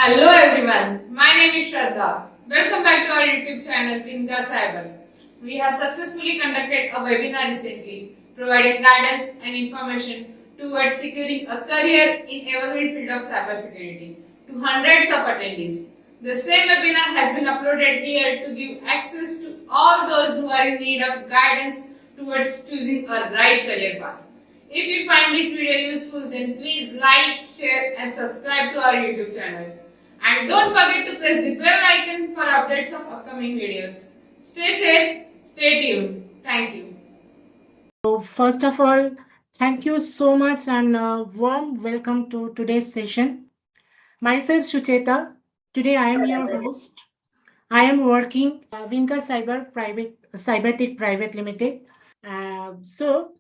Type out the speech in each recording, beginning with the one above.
Hello everyone, my name is Shraddha. Welcome back to our YouTube channel Tinka Cyber. We have successfully conducted a webinar recently providing guidance and information towards securing a career in evergreen field of cybersecurity to hundreds of attendees. The same webinar has been uploaded here to give access to all those who are in need of guidance towards choosing a right career path. If you find this video useful, then please like, share and subscribe to our YouTube channel. And don't forget to press the bell icon for updates of upcoming videos. Stay safe, stay tuned. Thank you. So first of all, thank you so much and warm welcome to today's session. Myself Sucheta. Today I am your host. I am working Vinca Cybertech Private Limited. So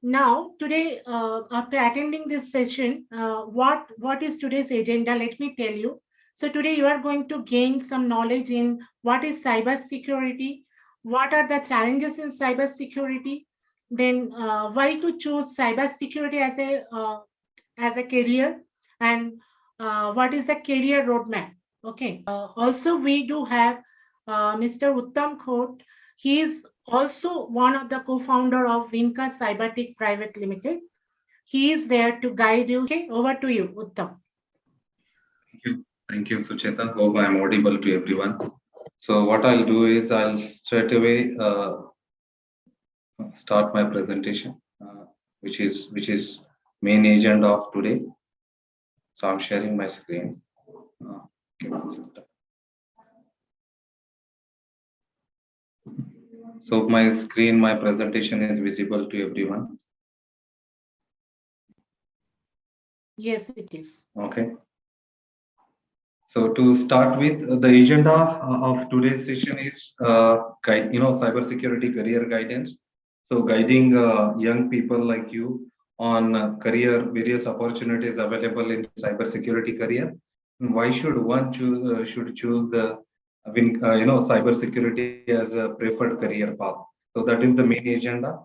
now today, after attending this session, what is today's agenda? Let me tell you. So today you are going to gain some knowledge in what is cyber security, what are the challenges in cyber security, then why to choose cyber security as a career, and what is the career roadmap. Okay. Also, we do have Mr. Uttam Khot. He is also one of the co-founder of Vinca Cybertech Private Limited. He is there to guide you. Okay, over to you, Uttam. Thank you, Sucheta. Hope I am audible to everyone. So what I'll do is I'll straight away start my presentation, which is main agenda of today. So I'm sharing my screen. So my screen, my presentation is visible to everyone. Yes, it is. Okay. So to start with, the agenda of today's session is cybersecurity career guidance. So guiding young people like you on career various opportunities available in cybersecurity career. Why should one choose the cybersecurity as a preferred career path? So that is the main agenda.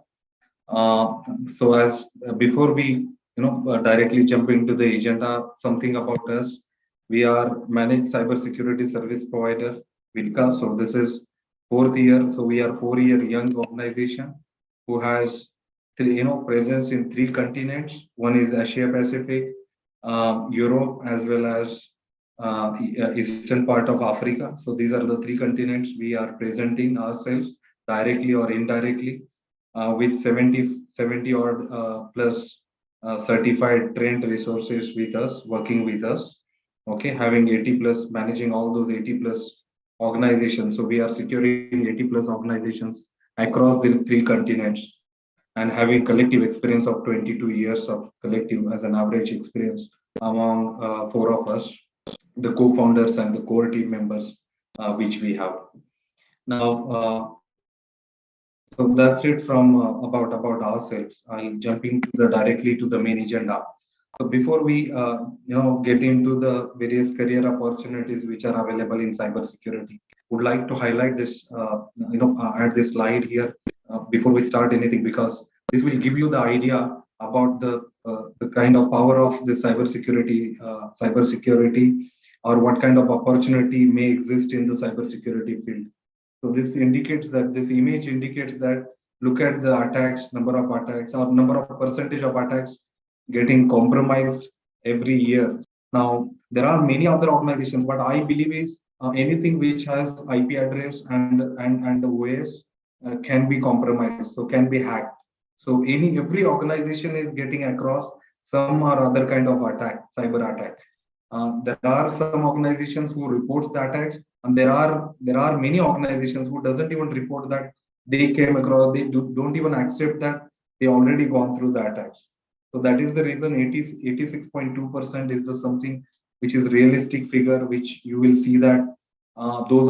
So as before we directly jump into the agenda, something about us. We are managed cybersecurity service provider, Vilka. So this is fourth year. So we are 4-year young organization who has presence in 3 continents. One is Asia Pacific, Europe, as well as eastern part of Africa. So these are the 3 continents we are presenting ourselves directly or indirectly, with 70 odd plus certified trained resources with us, working with us. Okay, having 80 plus, managing all those 80 plus organizations. So we are securing 80 plus organizations across the 3 continents and having collective experience of 22 years of collective as an average experience among 4 of us, the co-founders and the core team members, which we have. Now, so that's it from about ourselves. I'll jump into directly to the main agenda. So before we get into the various career opportunities which are available in cybersecurity, would like to highlight this add this slide here before we start anything, because this will give you the idea about the kind of power of the cybersecurity, or what kind of opportunity may exist in the cybersecurity field. So this indicates that this image indicates that look at the attacks, number of attacks, or number of percentage of attacks getting compromised every year. Now there are many other organizations. What I believe is anything which has IP address and the OS can be compromised, so can be hacked. So every organization is getting across some or other kind of attack, cyber attack. There are some organizations who reports the attacks, and there are many organizations who doesn't even report that they came across. They don't even accept that they already gone through the attacks. So that is the reason 86.2% is the something which is realistic figure, which you will see that those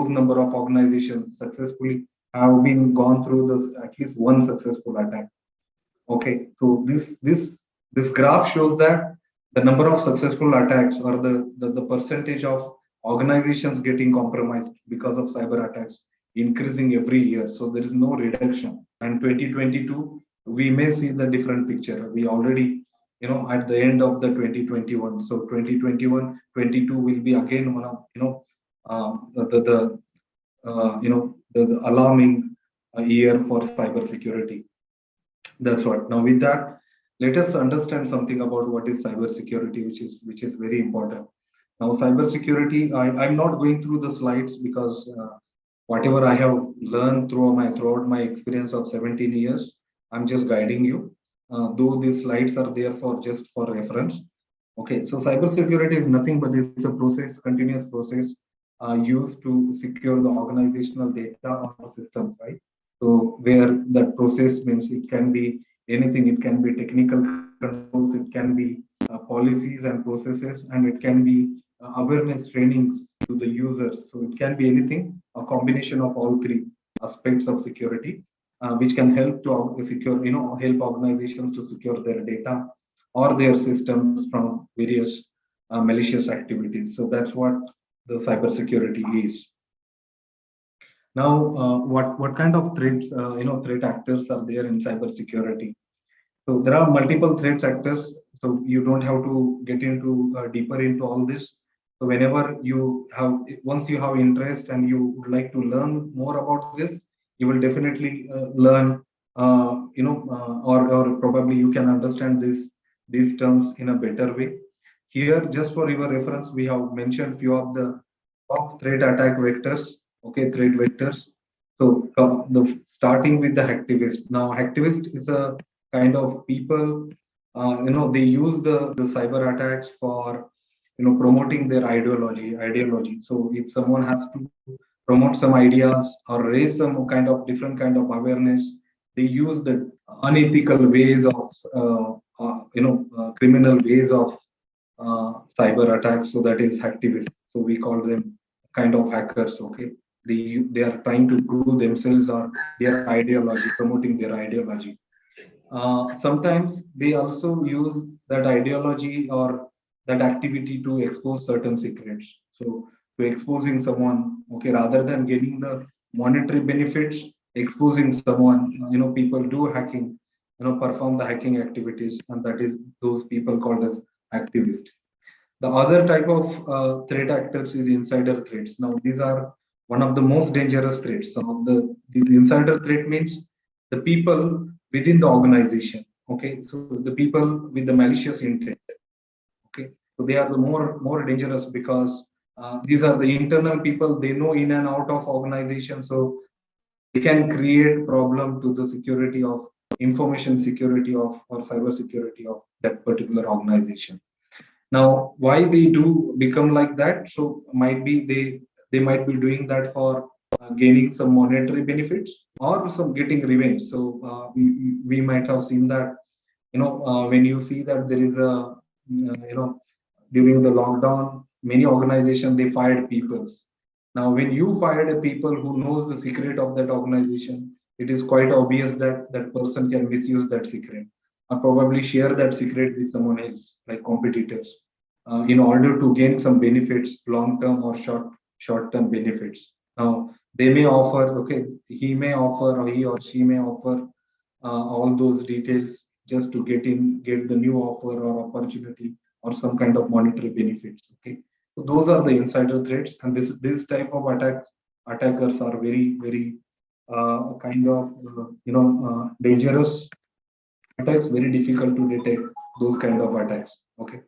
number of organizations successfully have been gone through this at least one successful attack. Okay, so this graph shows that the number of successful attacks, or the percentage of organizations getting compromised because of cyber attacks, increasing every year. So there is no reduction. And 2022, we may see the different picture. We already at the end of the 2021. So 2021, 22 will be again one of the alarming year for cybersecurity. That's what. Now with that, let us understand something about what is cybersecurity, which is very important. Now, cybersecurity, I'm not going through the slides because whatever I have learned throughout my experience of 17 years, I'm just guiding you. Though these slides are there for just for reference. Okay, so cybersecurity is nothing but it's a process, continuous process used to secure the organizational data or systems, right? So where that process means it can be anything, it can be technical controls, it can be policies and processes, and it can be awareness trainings to the users. So it can be anything, a combination of all three aspects of security, which can help to secure, help organizations to secure their data or their systems from various malicious activities. So that's what the cybersecurity is. Now, what kind of threats, threat actors are there in cybersecurity? So there are multiple threat actors. So you don't have to get into deeper into all this. So whenever you have, once you have interest and you would like to learn more about this, you will definitely learn, or probably you can understand these terms in a better way. Here, just for your reference, we have mentioned few of the top threat attack vectors. Okay, threat vectors. So the starting with the hacktivist. Now, hacktivist is a kind of people, they use the cyber attacks for promoting their ideology. So if someone has to promote some ideas or raise some kind of different kind of awareness, they use the unethical ways of criminal ways of cyber attacks. So that is hacktivists. So we call them kind of hackers. Okay, they are trying to prove themselves or their ideology, promoting their ideology. Sometimes they also use that ideology or that activity to expose certain secrets. So to exposing someone, okay, rather than getting the monetary benefits, exposing someone, people do hacking, perform the hacking activities, and that is those people called as activists. The other type of threat actors is insider threats. Now, these are one of the most dangerous threats. Some of these insider threat means the people within the organization. Okay, so the people with the malicious intent. Okay, so they are the more dangerous because these are the internal people. They know in and out of organization, so they can create problem to the security of information security of or cyber security of that particular organization. Now, why they do become like that? So might be they might be doing that for gaining some monetary benefits or some getting revenge. So we might have seen that when you see that there is a during the lockdown, many organizations they fired people. Now, when you fired a people who knows the secret of that organization, it is quite obvious that that person can misuse that secret or probably share that secret with someone else, like competitors, in order to gain some benefits, long term or short term benefits. Now, they may offer, okay, he may offer or he or she may offer all those details just to get the new offer or opportunity or some kind of monetary benefits. Okay, so those are the insider threats, and this type of attackers are very kind of dangerous attacks. Very difficult to detect those kind of attacks. Okay,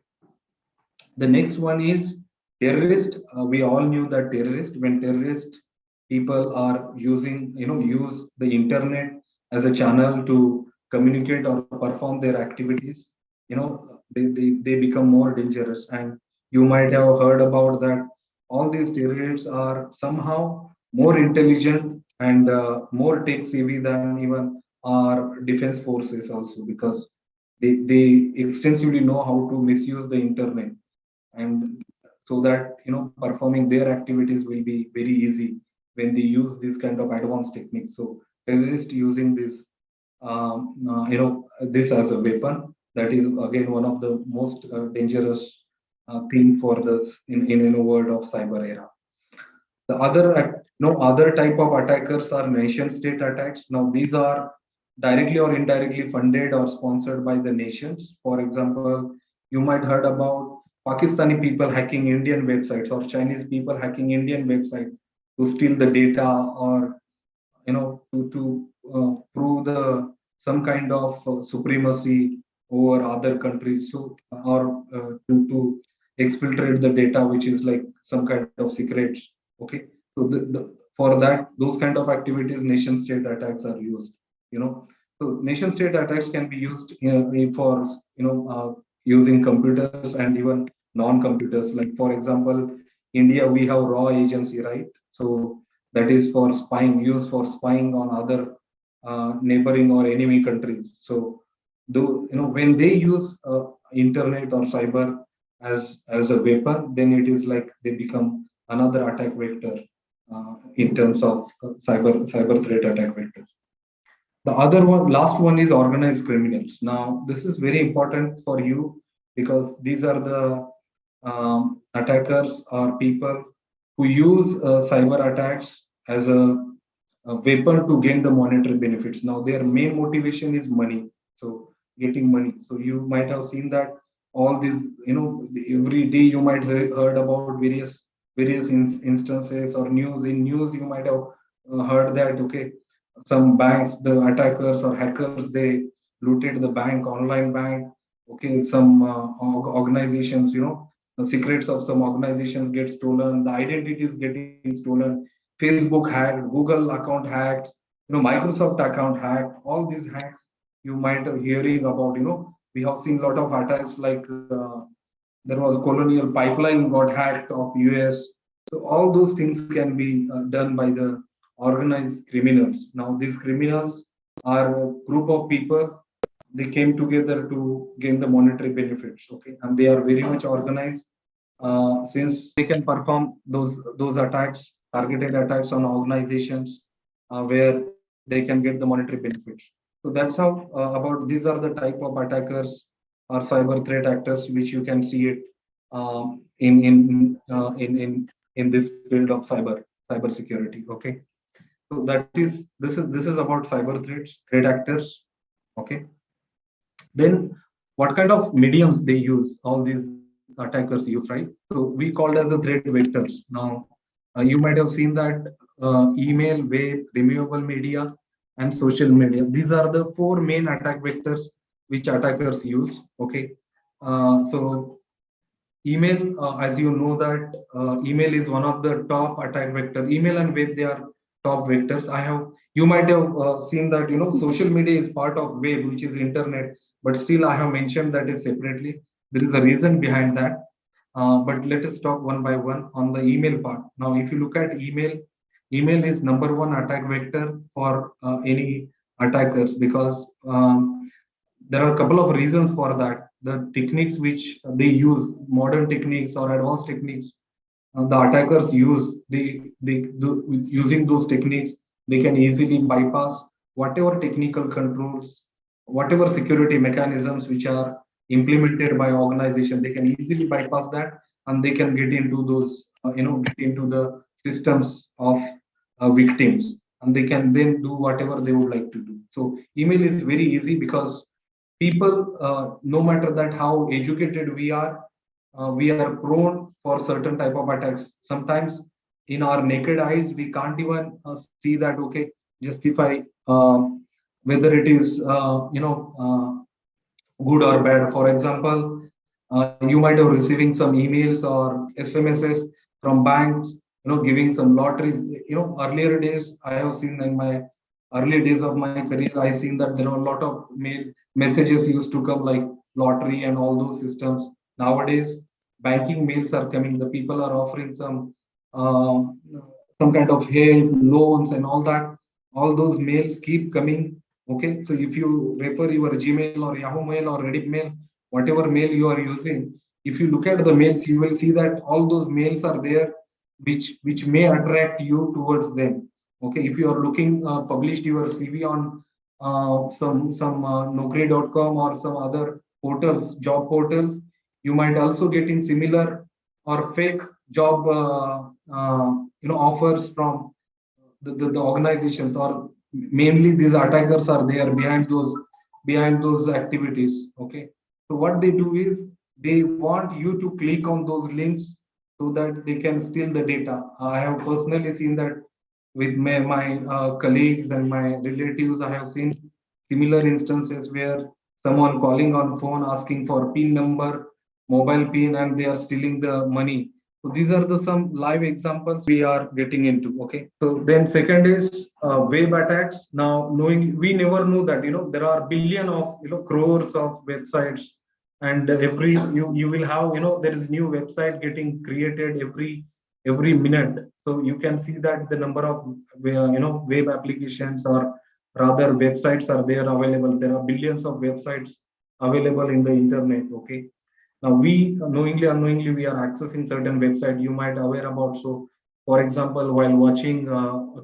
the next one is terrorist. We all knew that terrorist, when terrorist people are using, use the internet as a channel to communicate or perform their activities, they become more dangerous. And you might have heard about that all these terrorists are somehow more intelligent and more tech savvy than even our defense forces also, because they extensively know how to misuse the internet, and so that performing their activities will be very easy when they use this kind of advanced techniques. So terrorists using this as a weapon, that is again one of the most dangerous thing for this in a world of cyber era. The other other type of attackers are nation state attacks. Now these are directly or indirectly funded or sponsored by the nations. For example, you might heard about Pakistani people hacking Indian websites or Chinese people hacking Indian websites to steal the data, or to prove the some kind of supremacy over other countries, so or to exfiltrate the data, which is like some kind of secrets. Okay, so for that, those kind of activities, nation state attacks are used. you know so nation state attacks can be used for using computers and even non computers. Like for example, India, we have raw agency, right? So that is for spying, used for spying on other neighboring or enemy countries. So, though when they use internet or cyber as a weapon, then it is like they become another attack vector in terms of cyber threat attack vectors. The other one, last one, is organized criminals. Now, this is very important for you because these are the attackers or people who use cyber attacks as a weapon to gain the monetary benefits. Now, their main motivation is money. So, getting money. So, you might have seen that all these, every day you might heard about various instances or news. In news, you might have heard that, okay, some banks, the attackers or hackers, they looted the bank, online bank. Okay, some organizations, the secrets of some organizations get stolen, the identities getting stolen, Facebook hacked, Google account hacked, Microsoft account hacked. All these hacks you might have hearing about. We have seen a lot of attacks, like there was colonial pipeline got hacked of US. So all those things can be done by the organized criminals. Now these criminals are a group of people. They came together to gain the monetary benefits. Okay, and they are very much organized, since they can perform those attacks, targeted attacks on organizations where they can get the monetary benefits. So that's how about these are the type of attackers or cyber threat actors which you can see it in this field of cyber security. Okay, so this is about cyber threat actors. Okay, then what kind of mediums they use, all these attackers use, right? So we called as the threat vectors. Now you might have seen that email, web, renewable media, and social media. These are the four main attack vectors which attackers use. Okay, so email, as you know that email is one of the top attack vector. Email and web, they are top vectors. You might have seen that social media is part of web, which is internet, but still I have mentioned that is separately. There is a reason behind that. But let us talk one by one on the email part. Now, if you look at email, email is number one attack vector for any attackers, because there are a couple of reasons for that. The techniques which they use, modern techniques or advanced techniques, the attackers use, with using those techniques, they can easily bypass whatever technical controls, whatever security mechanisms which are implemented by organization. They can easily bypass that, and they can get into those, get into the systems of victims, and they can then do whatever they would like to do. So email is very easy because people, no matter that how educated we are prone for certain type of attacks. Sometimes in our naked eyes we can't even see that, okay, justify whether it is good or bad. For example, you might have receiving some emails or SMSs from banks, giving some lotteries. Earlier days I have seen, in my early days of my career, I seen that there were a lot of mail messages used to come, like lottery and all those systems. Nowadays, banking mails are coming. The people are offering some kind of help, loans, and all that. All those mails keep coming. Okay, so if you refer your Gmail or Yahoo Mail or Reddit Mail, whatever mail you are using, if you look at the mails, you will see that all those mails are there, which may attract you towards them. Okay, if you are looking published your CV on some Naukri.com or some other portals, job portals, you might also get in similar or fake job offers from the organizations, or mainly these attackers are there behind those activities. Okay, so what they do is they want you to click on those links so that they can steal the data. I have personally seen that with my colleagues and my relatives. I have seen similar instances where someone calling on phone asking for pin number, mobile pin, and they are stealing the money. So these are the some live examples we are getting into. Okay. So then second is web attacks. Now knowing we never know that there are billion of crores of websites, and every you will have there is new website getting created every minute. So you can see that the number of web applications, or rather websites, are there available. There are billions of websites available in the internet. Okay, now we knowingly unknowingly we are accessing certain website you might aware about. So for example, while watching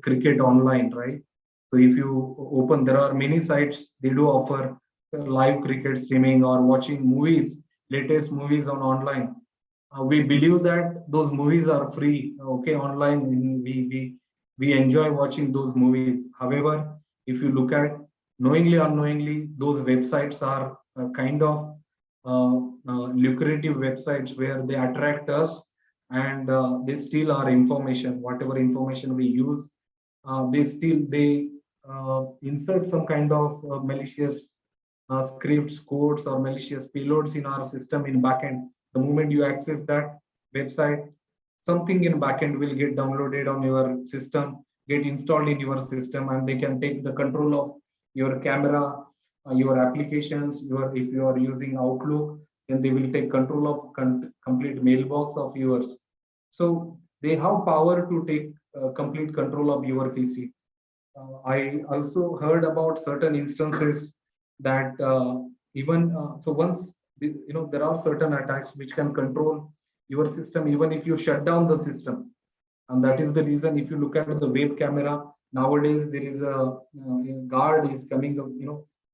cricket online, right? So if you open, there are many sites they do offer live cricket streaming, or watching movies, latest movies on online. We believe that those movies are free. Okay, online we enjoy watching those movies. However, if you look at, knowingly unknowingly, those websites are kind of lucrative websites where they attract us, and they steal our information, whatever information we use. They insert some kind of malicious scripts, codes, or malicious payloads in our system in backend. The moment you access that website, something in backend will get downloaded on your system, get installed in your system, and they can take the control of your camera, your applications. Your If you are using Outlook, then they will take control of complete mailbox of yours. So they have power to take complete control of your PC. I also heard about certain instances that even so once there are certain attacks which can control your system even if you shut down the system. And that is the reason, if you look at the web camera nowadays, there is a guard is coming up.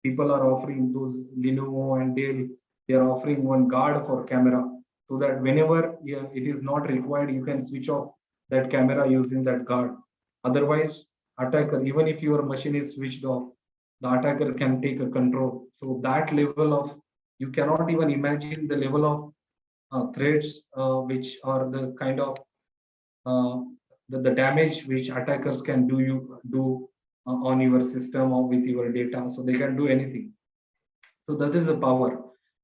People are offering those Lenovo and Dell. They are offering one guard for camera, so that whenever, yeah, it is not required, you can switch off that camera using that guard. Otherwise, attacker, even if your machine is switched off, the attacker can take a control. So that level of, you cannot even imagine the level of threats which are the kind of uh, the damage which attackers can do on your system or with your data. So they can do anything. So that is the power.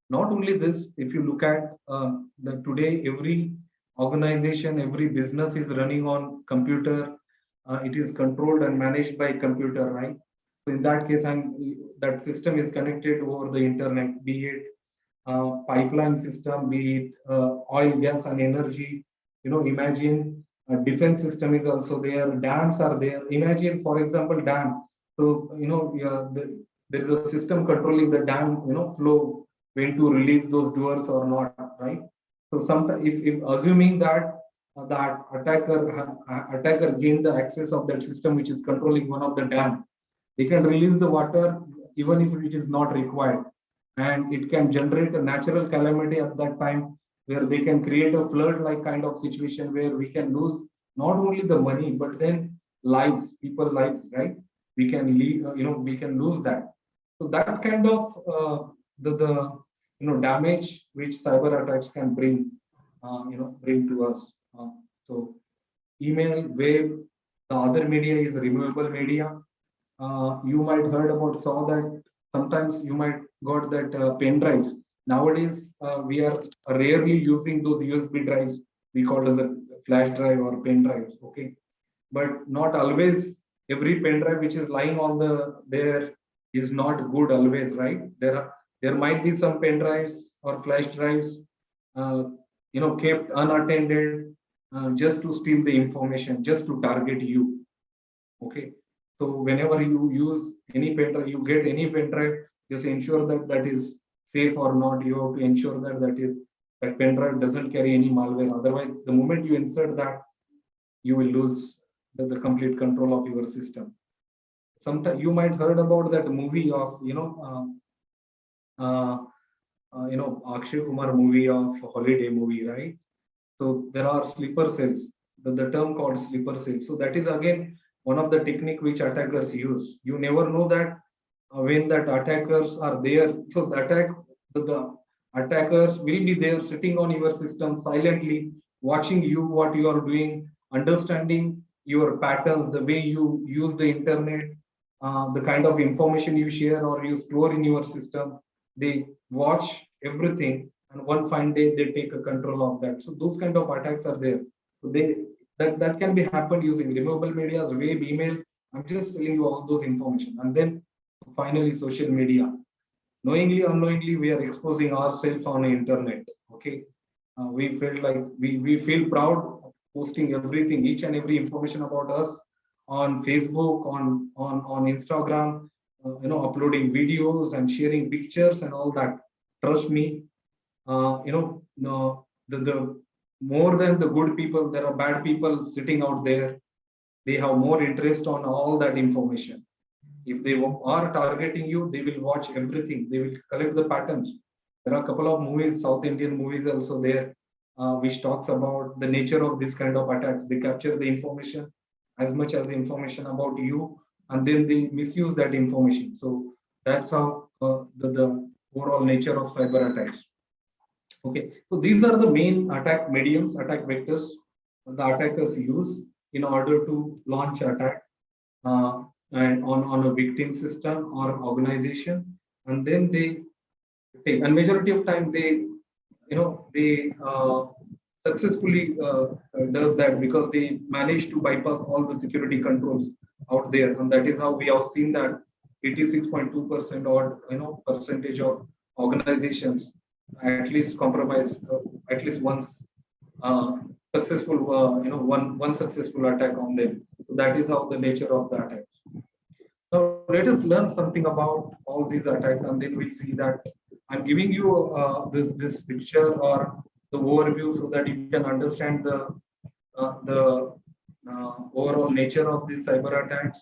Not only this, if you look at the today, every organization, every business is running on computer. It is controlled and managed by computer, right? So in that case, that system is connected over the internet, be it pipeline system, be it oil, gas, and energy. Imagine defense system is also there. Dams are there. Imagine, for example, dam. So yeah, there is a system controlling the dam, flow, when to release those doers or not, right? So sometimes, if assuming that that attacker gained the access of that system which is controlling one of the dam, they can release the water even if it is not required, and it can generate a natural calamity at that time, where they can create a flood like kind of situation where we can lose not only the money but then lives, people lives, right? We can leave, we can lose that. So that kind of the damage which cyber attacks can bring to us. So email, web, the other media is removable media. You might heard about, saw that sometimes you might got that pen drives. Nowadays we are rarely using those USB drives, we call as a flash drive or pen drives. Okay, but not always every pen drive which is lying on the there is not good always, right? There might be some pen drives or flash drives uh, kept unattended, just to steal the information, just to target you. Okay, so whenever you use any pen drive, you get any pen drive, just ensure that that is safe or not. You have to ensure that that pen drive doesn't carry any malware. Otherwise, the moment you insert that, you will lose the complete control of your system. Sometimes you might heard about that movie of Akshay Kumar movie of holiday movie, right? So there are sleeper cells, the term called sleeper cell. So that is again one of the technique which attackers use. You never know that when that attackers are there. So the attackers will be there sitting on your system silently, watching you what you are doing, understanding your patterns, the way you use the internet, the kind of information you share or you store in your system. They watch everything, and one fine day they take a control of that. So those kind of attacks are there. So that can be happened using removable medias, web, email. I'm just telling you all those information. And then finally social media. Knowingly, unknowingly, we are exposing ourselves on the internet. Okay. We felt like we feel proud of posting everything, each and every information about us on Facebook, on Instagram, uploading videos and sharing pictures and all that. Trust me, no, the more than the good people, there are bad people sitting out there. They have more interest on all that information. If they are targeting you, they will watch everything. They will collect the patterns. There are a couple of movies, South Indian movies also there, which talks about the nature of this kind of attacks. They capture the information as much as the information about you, and then they misuse that information. So that's how the overall nature of cyber attacks. Okay, so these are the main attack mediums, attack vectors the attackers use in order to launch attack uh, and on a victim system or organization, and then they take. And majority of time they successfully does that because they manage to bypass all the security controls out there, and that is how we have seen that 86.2% or percentage of organizations at least compromise at least once uh, successful one successful attack on them. So that is how the nature of the attack. Now let us learn something about all these attacks, and then we'll see that I'm giving you this picture or the overview so that you can understand the overall nature of these cyber attacks,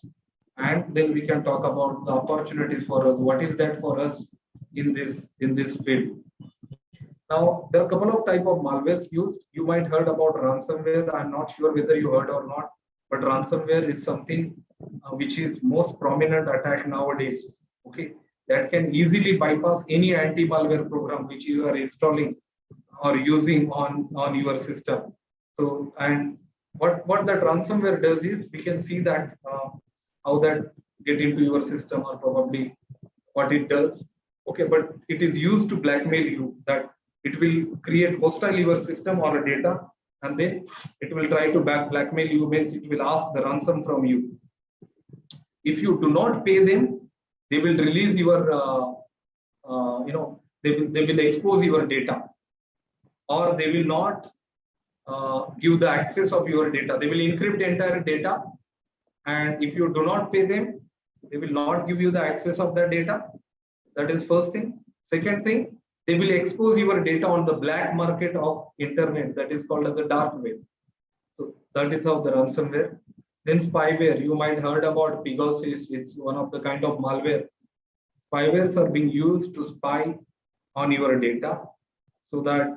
and then we can talk about the opportunities for us. What is that for us in this field? Now, there are a couple of type of malwares used. You might heard about ransomware. I'm not sure whether you heard or not, but ransomware is something which is most prominent attack nowadays. Okay, that can easily bypass any anti-malware program which you are installing or using on your system. So, and what that ransomware does is we can see that how that get into your system or probably what it does. Okay, but it is used to blackmail you, that it will create hostile your system or a data, and then it will try to blackmail you, means it will ask the ransom from you. If you do not pay them, they will release your they will expose your data, or they will not give the access of your data. They will encrypt the entire data, and if you do not pay them, they will not give you the access of that data. That is first thing. Second thing, they will expose your data on the black market of internet, that is called as the dark web. So that is how the ransomware. Then spyware, you might heard about Pegasus. It's one of the kind of malware. Spywares are being used to spy on your data, so that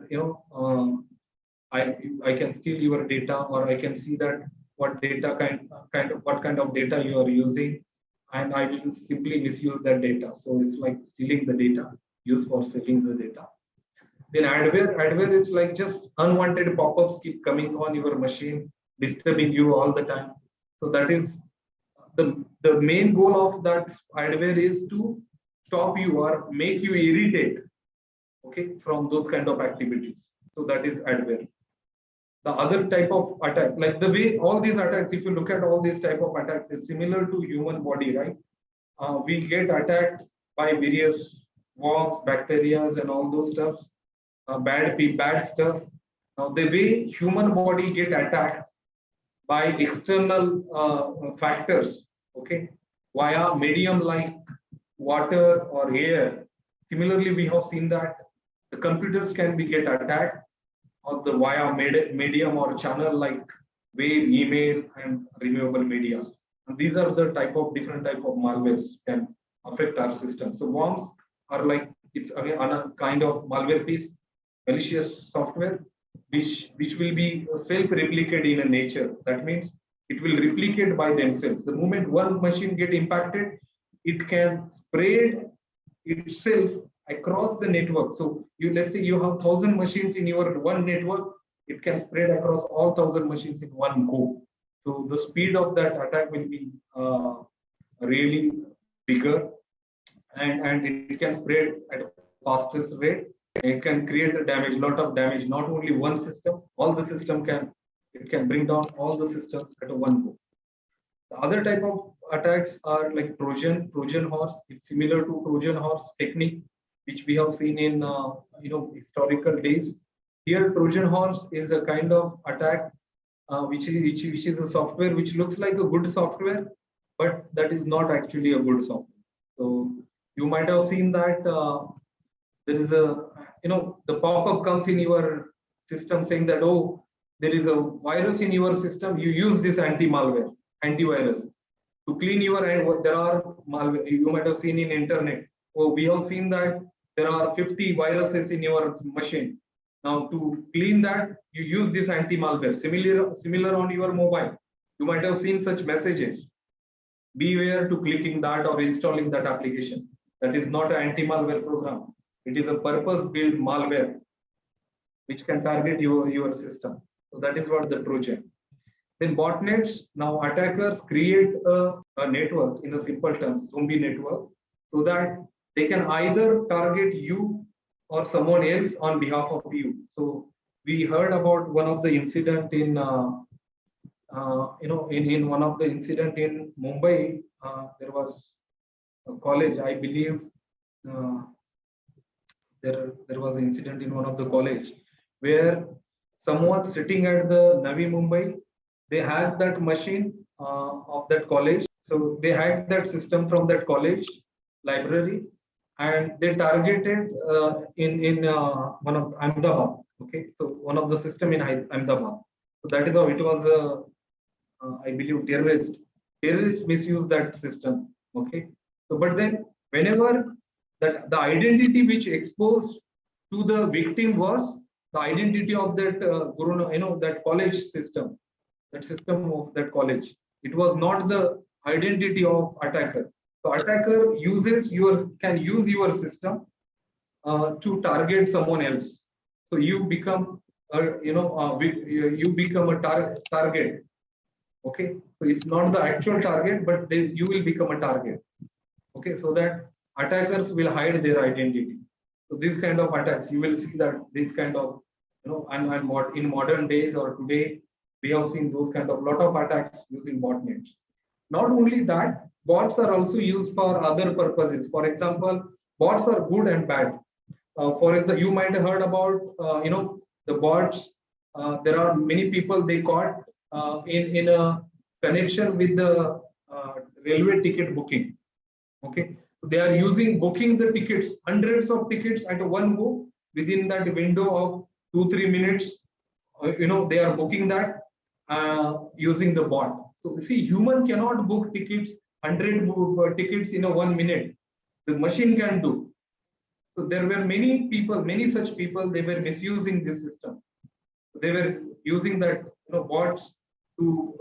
I can steal your data, or I can see that what data what kind of data you are using, and I will simply misuse that data. So it's like stealing the data used for selling the data. Then adware is like just unwanted pop-ups keep coming on your machine, disturbing you all the time. So that is the main goal of that adware is to stop you or make you irritate, okay, from those kind of activities. So that is adware. The other type of attack, like the way all these attacks, if you look at all these type of attacks, is similar to human body, right? We get attacked by various worms, bacteria, and all those stuff, bad stuff. Now, the way human body get attacked by external factors, okay, via medium like water or air. Similarly, we have seen that the computers can be get attacked or the via medium or channel like web, email, and removable media. And these are the different type of malwares can affect our system. So worms are like, it's again a kind of malware piece, malicious software, which will be self-replicate in a nature. That means it will replicate by themselves. The moment one machine get impacted, it can spread itself across the network. So let's say you have 1,000 machines in your one network, it can spread across all 1,000 machines in one go. So the speed of that attack will be really bigger, and it can spread at a fastest rate. It can create a damage, lot of damage, not only one system, all the system can, it can bring down all the systems at a one go. The other type of attacks are like Trojan horse. It's similar to Trojan horse technique, which we have seen in historical days. Here, Trojan horse is a kind of attack which is a software which looks like a good software, but that is not actually a good software. So you might have seen that there is a the pop-up comes in your system saying that, oh, there is a virus in your system. You use this antivirus to clean your, and there are malware. You might have seen in internet. Oh, we have seen that there are 50 viruses in your machine. Now to clean that, you use this anti-malware. Similar on your mobile. You might have seen such messages. Beware to clicking that or installing that application. That is not an anti-malware program. It is a purpose-built malware which can target your system. So that is what the Trojan. Then botnets. Now attackers create a network, in a simple terms, zombie network, so that they can either target you or someone else on behalf of you. So we heard about one of the incident in in one of the incident in Mumbai. There was a college, I believe. There was an incident in one of the college where someone sitting at the Navi Mumbai, they had that machine of that college. So they had that system from that college library, and they targeted in one of Ahmedabad. Okay, so one of the system in Ahmedabad. So that is how it was. I believe terrorists misuse that system. Okay, so but then whenever that the identity which exposed to the victim was the identity of that that college system, that system of that college. It was not the identity of attacker. So attacker can use your system to target someone else. So you become you become a target. Okay, so it's not the actual target, but you will become a target. Okay, so that attackers will hide their identity. So these kind of attacks, you will see that these kind of and what in modern days or today, we have seen those kind of lot of attacks using botnets. Not only that, bots are also used for other purposes. For example, bots are good and bad. For example, you might have heard about the bots. There are many people they caught in a connection with the railway ticket booking. Okay, so they are booking the tickets, hundreds of tickets at one go within that window of 2-3 minutes. They are booking that using the bot. So see, human cannot book tickets, 100 tickets in a 1 minute. The machine can do. So there were many such people. They were misusing this system. They were using that bots to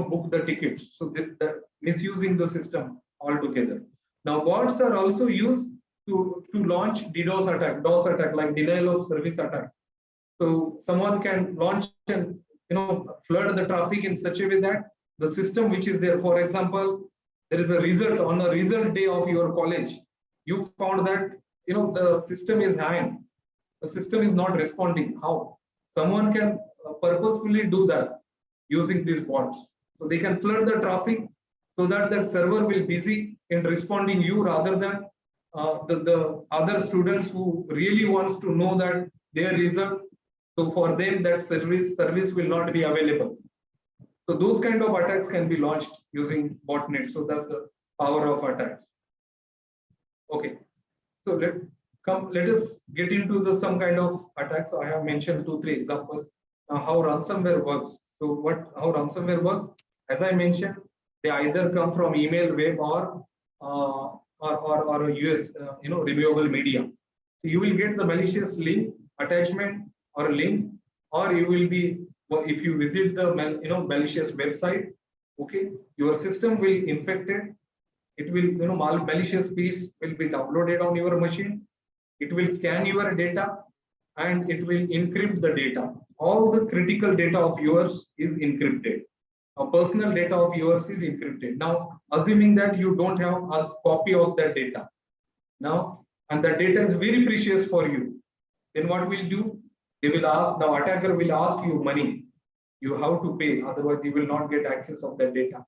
book the tickets. So they're misusing the system altogether. Now bots are also used to launch DDoS attack, like denial of service attack. So someone can launch and flood the traffic in such a way that the system which is there, for example, there is a result on a result day of your college. You found that the system is hanged. The system is not responding. How? Someone can purposefully do that using these bots. So they can flood the traffic so that that server will be busy in responding you rather than the other students who really wants to know that their result. So for them that service will not be available. So those kind of attacks can be launched using botnets. So that's the power of attacks. Okay, so let us get into some kind of attacks. So I have mentioned 2-3 examples. How ransomware works. So how ransomware works? As I mentioned, they either come from email, web, or a US reviewable media. So you will get the malicious link attachment or a link, or you will be if you visit the malicious website, okay, your system will infected. It will, malicious piece will be downloaded on your machine. It will scan your data and it will encrypt the data. All the critical data of yours is encrypted. A personal data of yours is encrypted. Now, assuming that you don't have a copy of that data now, and that data is very precious for you, then what will do? They will ask, now attacker will ask you money. You have to pay, otherwise you will not get access of that data.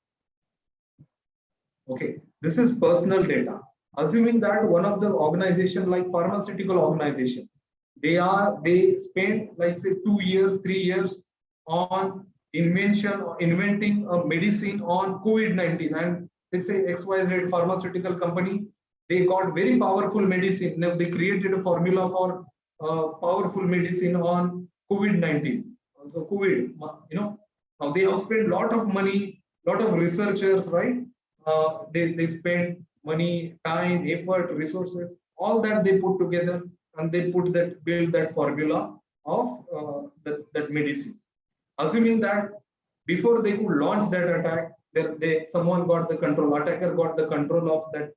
Okay, this is personal data. Assuming that one of the organization like pharmaceutical organization, they spend like say 2 years, 3 years on inventing a medicine on COVID-19, and they say XYZ pharmaceutical company, they got very powerful medicine. Now they created a formula for powerful medicine on COVID-19. So COVID, now they have spent a lot of money, lot of researchers, right? They spend money, time, effort, resources, all that they put together, and they build that formula of that medicine. Assuming that before they could launch that attack, someone got the control, attacker got the control of that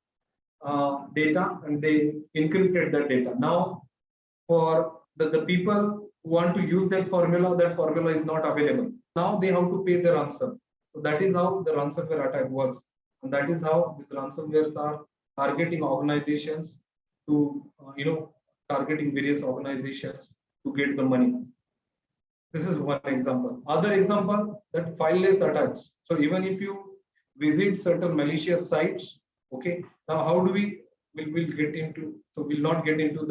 data, and they encrypted that data. Now, for the people who want to use that formula is not available. Now they have to pay the ransom. So that is how the ransomware attack works. And that is how these ransomwares are targeting organizations to, targeting various organizations to get the money. This is one example. Other example, that fileless attacks. So even if you visit certain malicious sites, okay, now how do we'll get into, so we'll not get into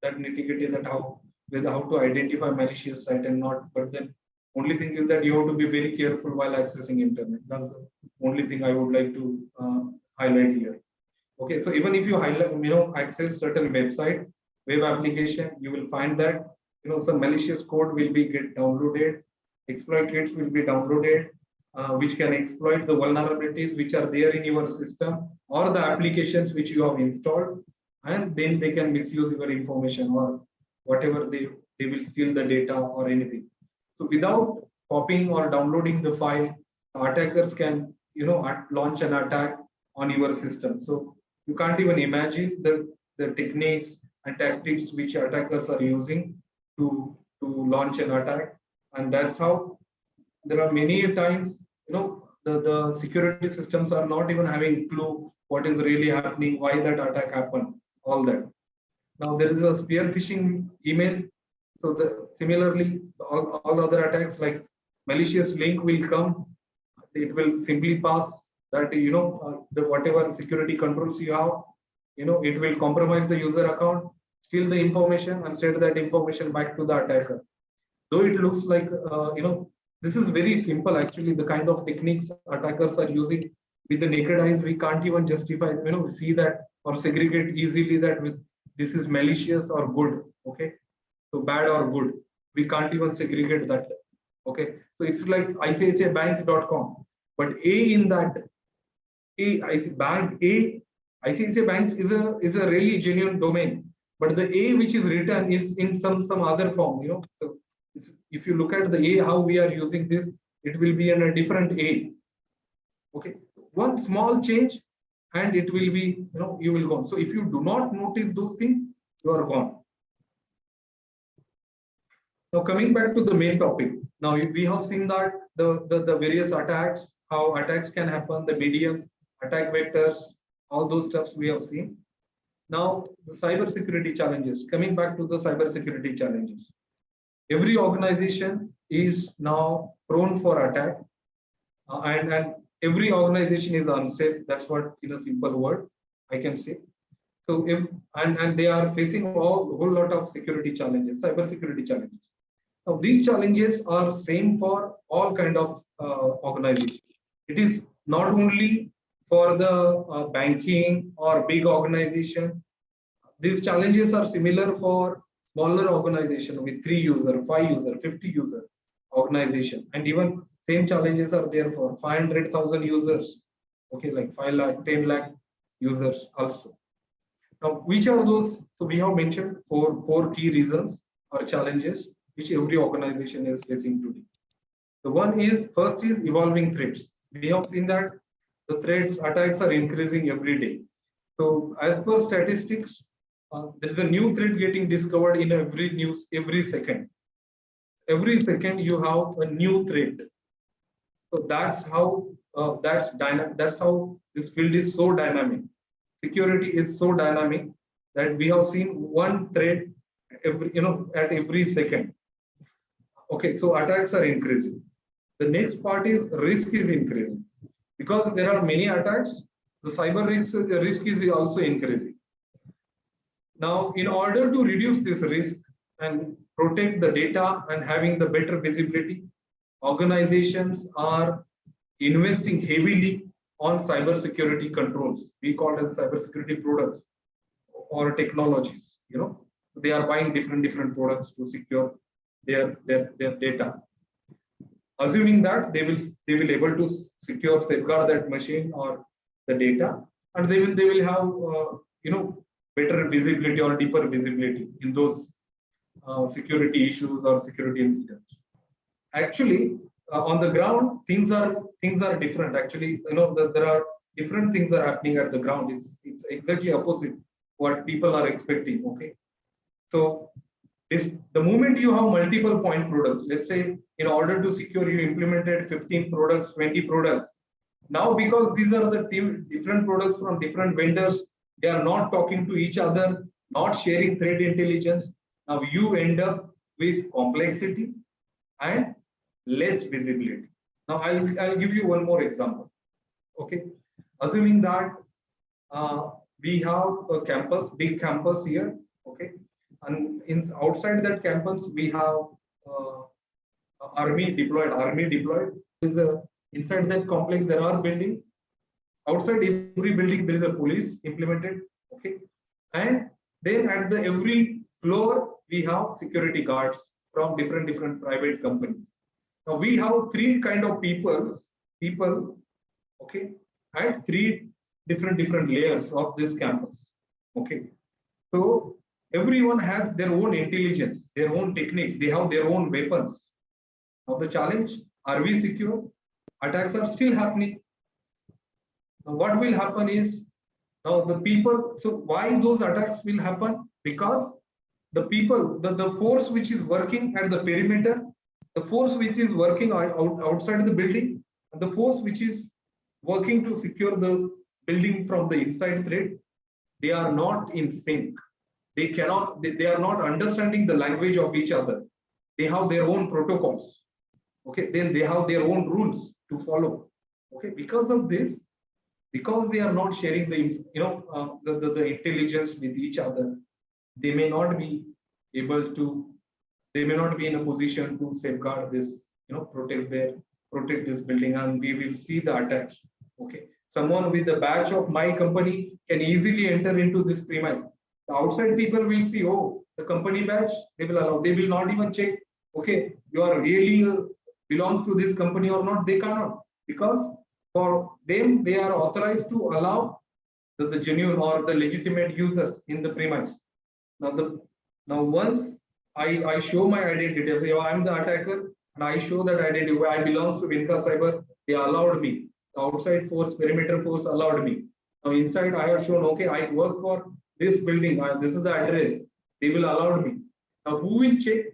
that nitty-gritty that how to identify malicious site and not, but then only thing is that you have to be very careful while accessing internet. That's the only thing I would like to highlight here. Okay, so even if you access certain website, web application, you will find that some malicious code will be get downloaded, exploit kits will be downloaded, which can exploit the vulnerabilities which are there in your system or the applications which you have installed, and then they can misuse your information or whatever they will steal the data or anything. So without copying or downloading the file, attackers can launch an attack on your system. So you can't even imagine the techniques and tactics which attackers are using to launch an attack. And that's how there are many times the security systems are not even having clue what is really happening, why that attack happened, all that. Now there is a spear phishing email. So similarly, all other attacks like malicious link will come. It will simply pass that the whatever security controls you have, it will compromise the user account, steal the information, and send that information back to the attacker. Though it looks like this is very simple actually. The kind of techniques attackers are using, with the naked eyes we can't even justify, see that or segregate easily that with this is malicious or good. Okay, so bad or good, we can't even segregate that. Okay, so it's like ICICIbanks.com, but A in that ICICI Banks is a really genuine domain, but the A which is written is in some other form. So if you look at the A, how we are using this, it will be in a different A. Okay, one small change and it will be, you will go. So if you do not notice those things, you are gone. Now coming back to the main topic. Now we have seen that the various attacks, how attacks can happen, the mediums, attack vectors, all those stuffs we have seen. Now the cyber security challenges. Coming back to the cyber security challenges. Every organization is now prone for attack, and every organization is unsafe. That's what, in a simple word, I can say. So and they are facing a whole lot of security challenges, cyber security challenges. Now these challenges are same for all kind of organizations. It is not only for the banking or big organization. These challenges are similar for smaller organization with 3 user, 5 user, 50 user organization, and even same challenges are there for 500,000 users. Okay, like 5 lakh, 10 lakh users also. Now, which are those? So we have mentioned four key reasons or challenges which every organization is facing today. The one is first is evolving threats. We have seen that the threats attacks are increasing every day. So as per statistics, there is a new threat getting discovered in every news every second. Every second you have a new threat. So that's how that's how this field is so dynamic. Security is so dynamic that we have seen one threat at every second. Okay, so attacks are increasing. The next part is risk is increasing because there are many attacks. The cyber risk is also increasing. Now, in order to reduce this risk and protect the data and having the better visibility, organizations are investing heavily on cybersecurity controls. We call it as cybersecurity products or technologies. They are buying different products to secure their data. Assuming that they will able to secure safeguard that machine or the data, and they will have better visibility or deeper visibility in those security issues or security incidents. Actually, on the ground, things are different. Actually, there are different things are happening at the ground. It's exactly opposite what people are expecting. Okay, so the moment you have multiple point products, let's say in order to secure you implemented 15 products, 20 products. Now, because these are the different products from different vendors, they are not talking to each other, not sharing threat intelligence. Now you end up with complexity and less visibility. Now I'll give you one more example. Okay, assuming that we have a campus, big campus here. Okay, and outside that campus we have army deployed. Inside that complex there are buildings. Outside every building there is a police implemented. Okay, and then at the every floor we have security guards from different private companies. Now we have three kind of people, okay, at three different layers of this campus. Okay, so everyone has their own intelligence, their own techniques, they have their own weapons. Now the challenge, are we secure? Attacks are still happening. Now what will happen is, now the people, so why those attacks will happen? Because the people, the force which is working at the perimeter, the force which is working outside the building, and the force which is working to secure the building from the inside threat, they are not in sync. They are not understanding the language of each other. They have their own protocols. Okay, then they have their own rules to follow. Okay, because of this, because they are not sharing the the intelligence with each other, they may not be able to, they may not be in a position to safeguard this, protect this building, and we will see the attacks. Okay, someone with the badge of my company can easily enter into this premise. The outside people will see, oh, the company badge, they will allow. They will not even check, okay, you are really belongs to this company or not. They cannot, because for them they are authorized to allow the genuine or the legitimate users in the premise. Now once I show my identity, I'm the attacker, and I show that identity, I belongs to Vinca Cyber, they allowed me. The outside force, perimeter force allowed me. Now inside I have shown, okay, I work for this building, this is the address, they will allow me. Now who will check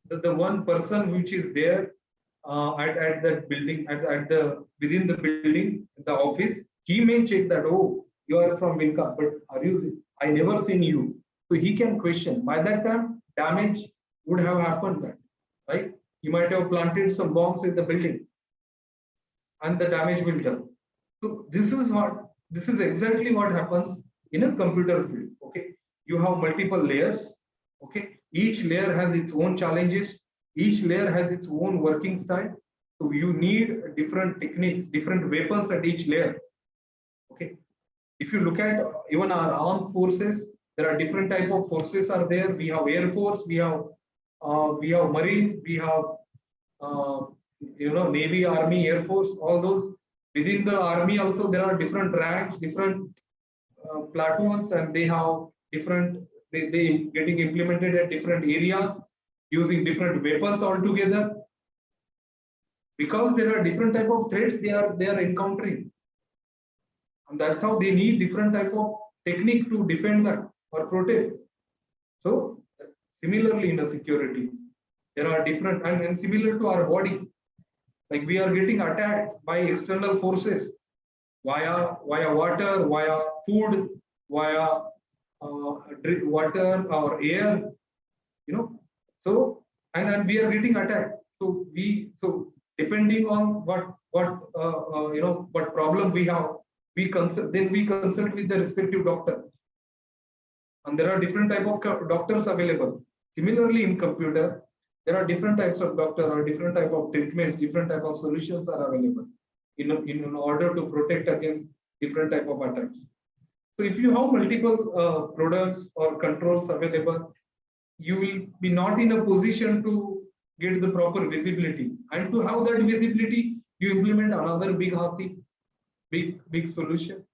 that the one person which is there at that building, at the within the building, the office, he may check that, oh, you are from Vinca, but are you, I never seen you. So he can question. By that time, damage would have happened, that right? You might have planted some bombs in the building, and the damage will done. So this is exactly what happens in a computer field. Okay, you have multiple layers. Okay, each layer has its own challenges. Each layer has its own working style. So you need different techniques, different weapons at each layer. Okay, if you look at even our armed forces, there are different type of forces are there. We have Air Force, we have Marine, we have Navy, Army, Air Force. All those within the Army also there are different ranks, different platoons, and they have different. They getting implemented at different areas using different weapons altogether. because there are different type of threats they are encountering, and that's how they need different type of technique to defend that or protect. So similarly in a security, there are different, and similar to our body, like we are getting attacked by external forces via water, via food, via water or air, you know. So and we are getting attacked. So depending on what problem we have, we consult with the respective doctor, and there are different type of doctors available. Similarly in computer, there are different types of doctor or different type of treatments, different type of solutions are available in order to protect against different type of attacks. So if you have multiple products or controls available, you will be not in a position to get the proper visibility, and to have that visibility, you implement another big hathi, big solution.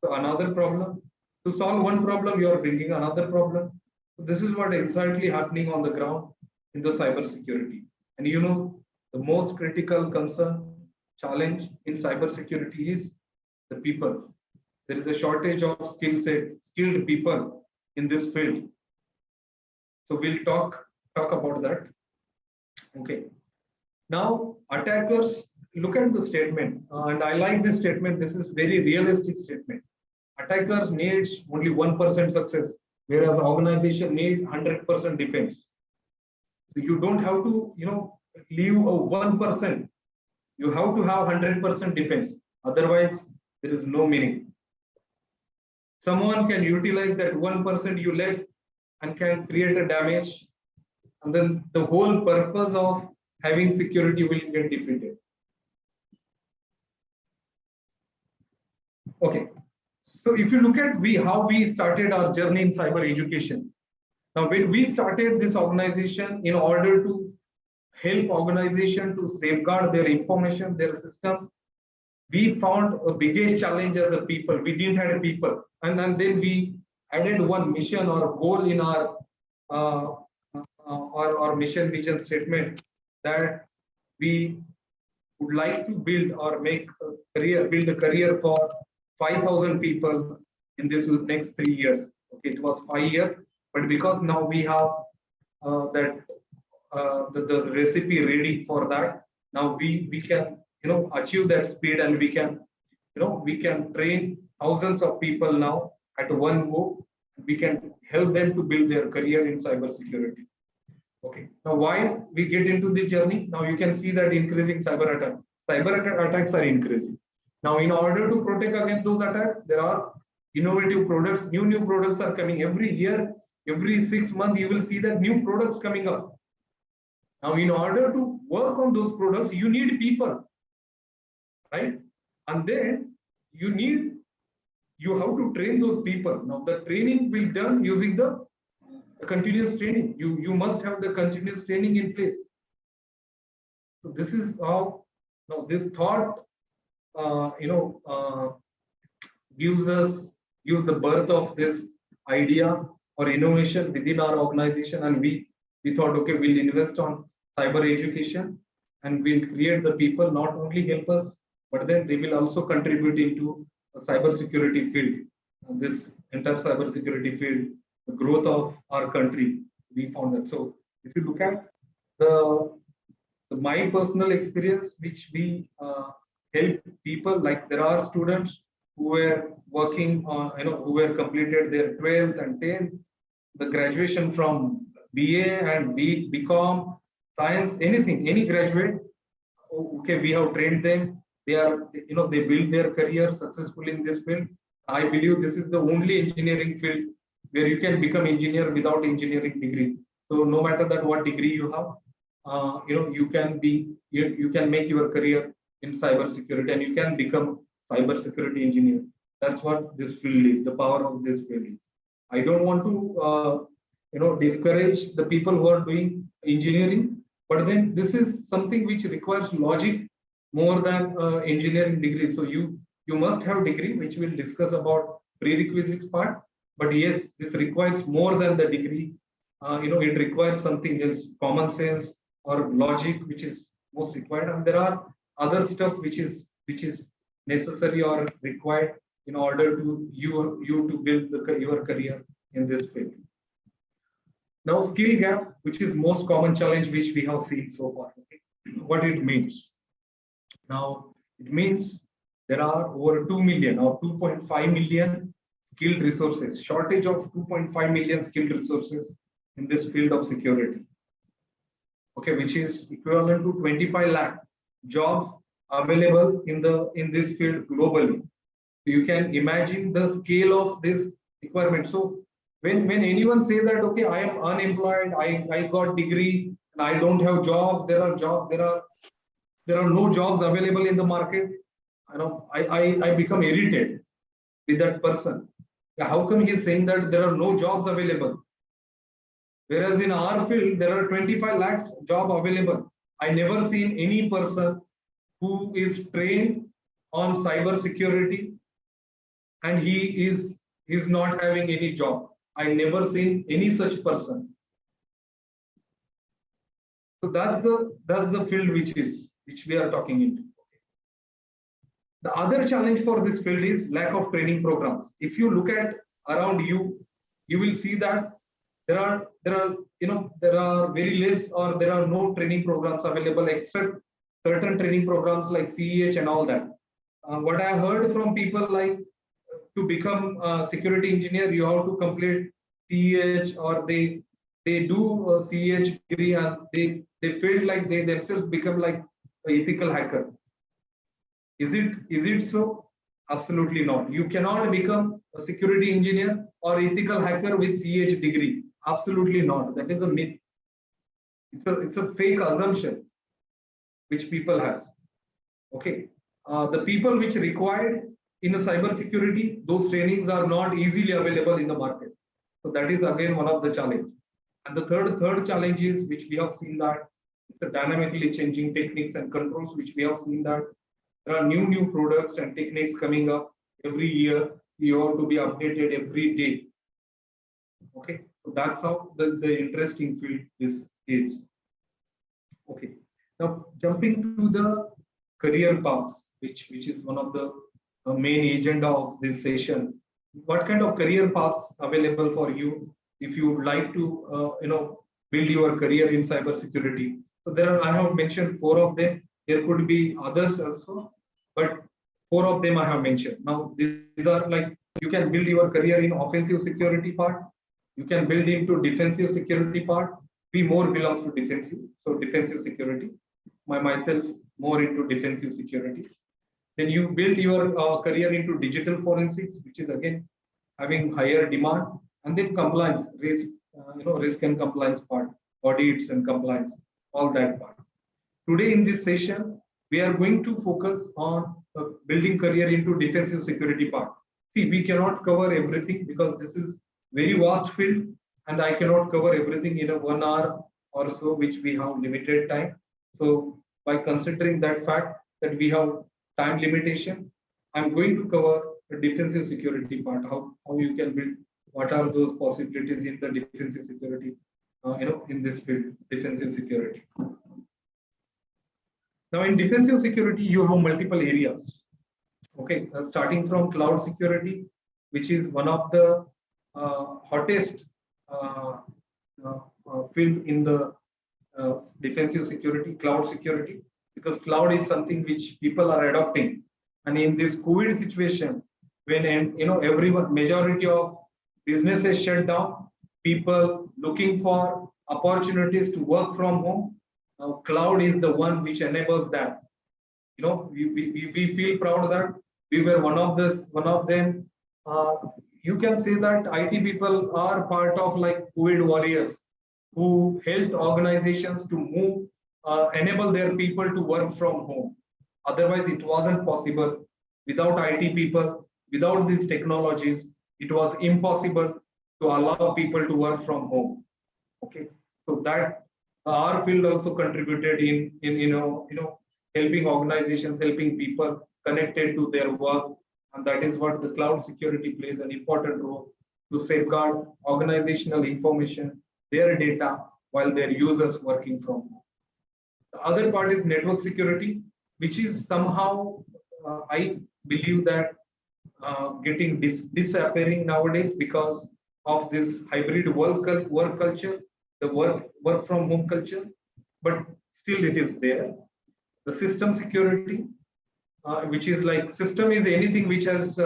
So another problem, to solve one problem, you are bringing another problem. So this is what is exactly happening on the ground in the cyber security. And you know, the most critical concern challenge in cyber security is the people. There is a shortage of skilled people in this field. So we'll talk about that. Okay. Now attackers, look at the statement, and I like this statement. This is very realistic statement. Attackers needs only 1% success, whereas organization need 100% defense. So you don't have to, leave a 1%. You have to have 100% defense. Otherwise, there is no meaning. Someone can utilize that 1% you left and can create a damage, and then the whole purpose of having security will get defeated. Okay. So if you look at how we started our journey in cyber education. Now, when we started this organization in order to help organization to safeguard their information, their systems, we found a biggest challenge as a people. We didn't have a people, and then we added one mission or goal in our mission vision statement, that we would like to build or build a career for 5,000 people in this next 3 years. Okay, it was 5 years, but because now we have the recipe ready for that, now we can achieve that speed, and we can train thousands of people now at one go. We can help them to build their career in cybersecurity. Okay. Now, why we get into the journey? Now you can see that increasing cyber attacks. Cyber attacks are increasing. Now, in order to protect against those attacks, there are innovative products. New products are coming every year. Every 6 months, you will see that new products coming up. Now, in order to work on those products, you need people, right? And then you have to train those people. Now, the training will be done using the continuous training. You must have the continuous training in place. So this is how this thought gives the birth of this idea or innovation within our organization, and we thought, okay, we'll invest on cyber education, and we'll create the people not only help us, but then they will also contribute into a cyber security field. This entire cyber security field, the growth of our country, we found that. So if you look at my personal experience, which we help people, like there are students who were working who were completed their 12th and 10th, the graduation from BA and BCom, science, anything, any graduate. Okay, we have trained them. They are, they build their career successfully in this field. I believe this is the only engineering field where you can become engineer without engineering degree. So no matter that what degree you have, you can make your career in cyber security, and you can become cyber security engineer. That's what this field is. The power of this field is. I don't want to discourage the people who are doing engineering, but then this is something which requires logic more than engineering degree. So you must have degree, which we'll discuss about prerequisites part. But yes, this requires more than the degree. It requires something else, common sense or logic, which is most required, and there are other stuff which is necessary or required in order to you to build your career in this field. Now, skill gap, which is most common challenge which we have seen so far. Okay? What it means? Now, it means there are over 2 million or 2.5 million skilled resources, shortage of 2.5 million skilled resources in this field of security. Okay, which is equivalent to 25 lakh jobs available in this field globally. So you can imagine the scale of this requirement. So when anyone say that, okay, I am unemployed, I got degree and I don't have jobs, there are no jobs available in the market. I become irritated with that person. How come he is saying that there are no jobs available? Whereas in our field, there are 25 lakh jobs available. I never seen any person who is trained on cyber security and he is not having any job. I never seen any such person. So that's the field which we are talking into. The other challenge for this field is lack of training programs. If you look at around you, you will see that there are very less or there are no training programs available except certain training programs like CEH and all that. What I heard from people, like to become a security engineer, you have to complete CEH, or they do a CEH degree and they feel like they themselves become like an ethical hacker. Is it so? Absolutely not. You cannot become a security engineer or ethical hacker with CEH degree. Absolutely not. That is a myth. It's a fake assumption which people have. Okay. The people which required in a cyber security, those trainings are not easily available in the market. So that is again one of the challenge. And the third challenge is, which we have seen, that it's a dynamically changing techniques and controls, which we have seen that there are new products and techniques coming up every year. You have to be updated every day. Okay, so that's how the interesting field is. Okay, now jumping to the career paths, which is one of the main agenda of this session. What kind of career paths available for you if you would like to build your career in cybersecurity? So I have mentioned 4 of them. There could be others also, but 4 of them I have mentioned. Now these are like, you can build your career in offensive security part. You can build into defensive security part. We more belongs to defensive, so defensive security. Myself more into defensive security. Then you build your career into digital forensics, which is again having higher demand, and then compliance, risk and compliance part, audits and compliance, all that part. Today in this session, we are going to focus on building career into defensive security part. See, we cannot cover everything because this is very vast field, and I cannot cover everything in a 1 hour or so, which we have limited time. So by considering that fact that we have time limitation, I'm going to cover the defensive security part, how you can build, what are those possibilities in the defensive security, in this field, defensive security. Now in defensive security, you have multiple areas. Okay, starting from cloud security, which is one of the hottest field in the defensive security, cloud security, because cloud is something which people are adopting. And in this COVID situation, when everyone, majority of businesses shut down, people looking for opportunities to work from home, cloud is the one which enables that. We feel proud that we were one of them. You can say that IT people are part of like COVID warriors who helped organizations to move, enable their people to work from home. Otherwise, it wasn't possible. Without IT people, without these technologies, it was impossible to allow people to work from home. Okay, so that our field also contributed in helping organizations, helping people connected to their work, and that is what the cloud security plays an important role to safeguard organizational information, their data, while their users working from home. The other part is network security, which is somehow I believe that getting disappearing nowadays because of this hybrid work culture, the work from home culture, but still it is there. The system security, which is like system is anything which has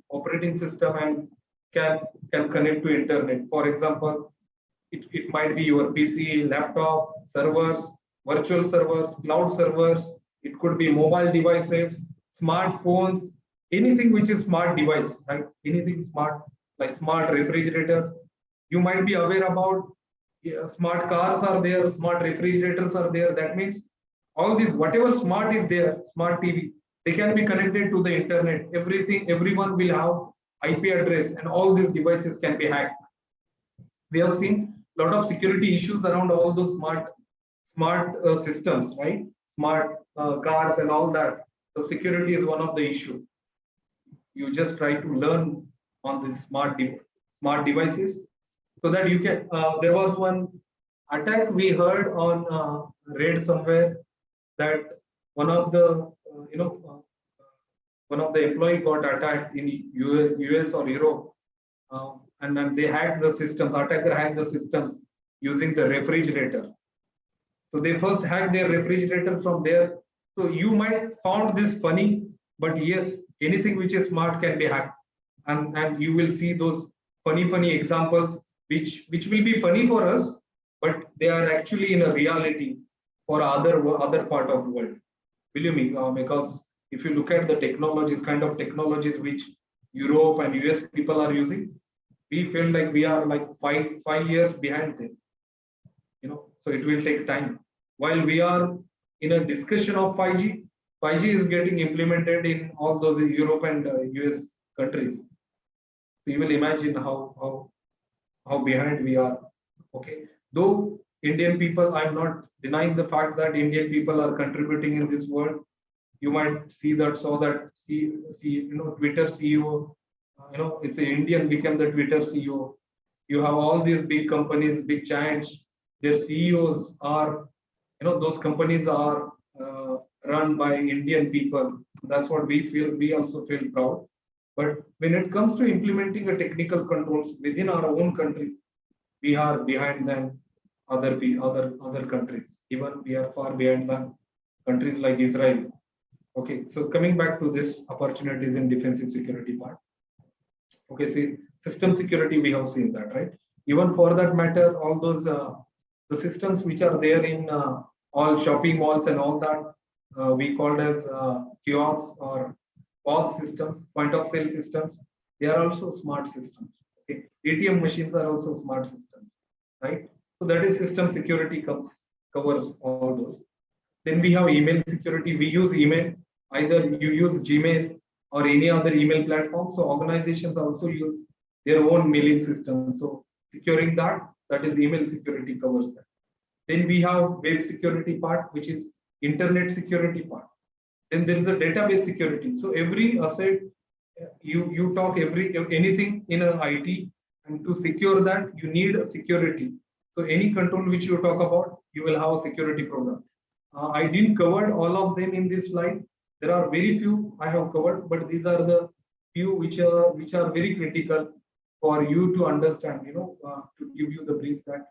operating system and can connect to internet. For example, it might be your PC, laptop, servers, virtual servers, cloud servers. It could be mobile devices, smartphones, anything which is smart device, right? Anything smart, like smart refrigerator. You might be aware about, yeah, smart cars are there, smart refrigerators are there. That means all these, whatever smart is there, smart TV, they can be connected to the internet. Everything, everyone will have IP address, and all these devices can be hacked. We have seen a lot of security issues around all those smart systems, right? Smart cars and all that. So security is one of the issue. You just try to learn on these smart devices so that you can. There was one attack we heard on, read somewhere, that one of the one of the employee got attacked in US or Europe, and then they hacked the systems. Attacker hacked the systems using the refrigerator. So they first hacked their refrigerator from there. So you might found this funny, but yes, anything which is smart can be hacked, and you will see those funny examples which will be funny for us, but they are actually in a reality for other part of the world. Believe me, because if you look at the technologies, kind of technologies which Europe and US people are using, we feel like we are like five years behind them. So it will take time. While we are in a discussion of 5G, 5G is getting implemented in all those Europe and US countries. So you will imagine how behind we are. Okay, though Indian people, I'm not denying the fact that Indian people are contributing in this world. You might see that, Twitter CEO, it's an Indian became the Twitter CEO. You have all these big companies, big giants, their CEOs are, those companies are run by Indian people. That's what we feel. We also feel proud. But when it comes to implementing a technical controls within our own country, we are behind than other countries. Even we are far behind than countries like Israel. Okay, so coming back to this opportunities in defensive security part. Okay, see, system security, we have seen that, right? Even for that matter, all those the systems which are there in all shopping malls and all that, we called as kiosks or POS systems, point of sale systems. They are also smart systems. Okay, ATM machines are also smart systems, right? So that is system security covers all those. Then we have email security. We use email. Either you use Gmail or any other email platform. So organizations also use their own mailing system. So securing that is email security covers that. Then we have web security part, which is internet security part. Then there is a database security. So every asset, you talk anything in an IT, and to secure that you need a security. So any control which you talk about, you will have a security program. I didn't cover all of them in this slide. There are very few I have covered, but these are the few which are very critical for you to understand. To give you the brief that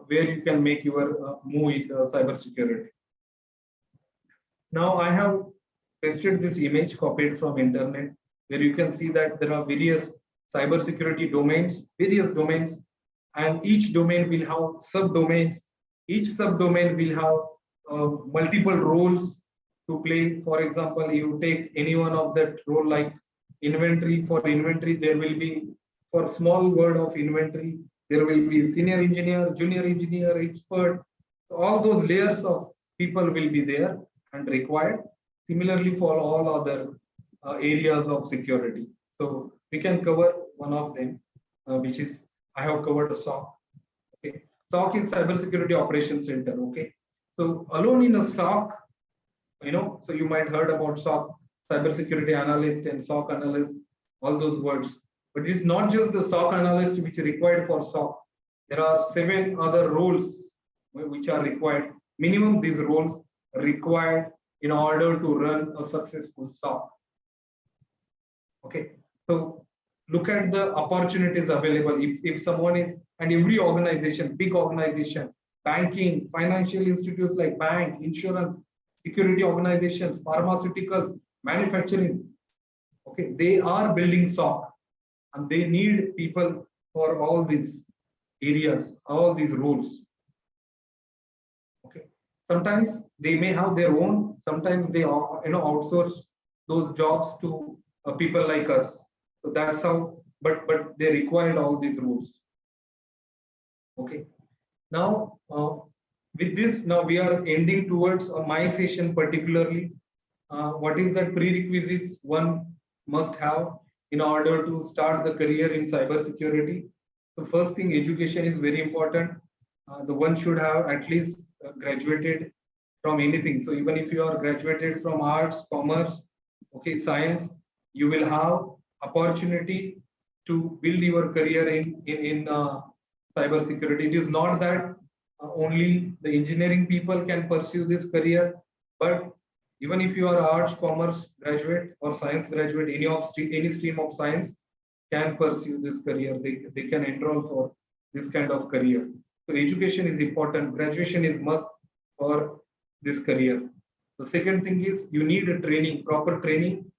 where you can make your move in cyber security. Now I have pasted this image copied from internet, where you can see that there are various cyber security domains, and each domain will have subdomains. Each subdomain will have multiple roles to play. For example, you take any one of that role, like inventory. For inventory, there will be, for small word of inventory, there will be senior engineer, junior engineer, expert. All those layers of people will be there and required. Similarly, for all other areas of security. So we can cover one of them, which is, I have covered a SOC. Okay, SOC is Cybersecurity Operations Center. Okay, so alone in a SOC, so you might heard about SOC, cybersecurity analyst and SOC analyst, all those words. But it's not just the SOC analyst which is required for SOC. There are 7 other roles which are required minimum these roles required in order to run a successful SOC. Okay, so look at the opportunities available. If someone is, and every organization, big organization, banking, financial institutes like bank, insurance, security organizations, pharmaceuticals, manufacturing, okay, they are building SOC and they need people for all these areas, all these roles. Okay, sometimes they may have their own, sometimes they outsource those jobs to people like us. So that's how, but they required all these rules. Okay, now with this, now we are ending towards my session particularly. What is that prerequisites one must have in order to start the career in cybersecurity? So first thing, education is very important. The one should have at least graduated from anything. So even if you are graduated from arts, commerce, okay, science, you will have opportunity to build your career in cyber security. It is not that only the engineering people can pursue this career, but even if you are arts, commerce graduate or science graduate, any stream of science can pursue this career. They can enroll for this kind of career. So education is important. Graduation is must for this career. The second thing is you need a training, proper training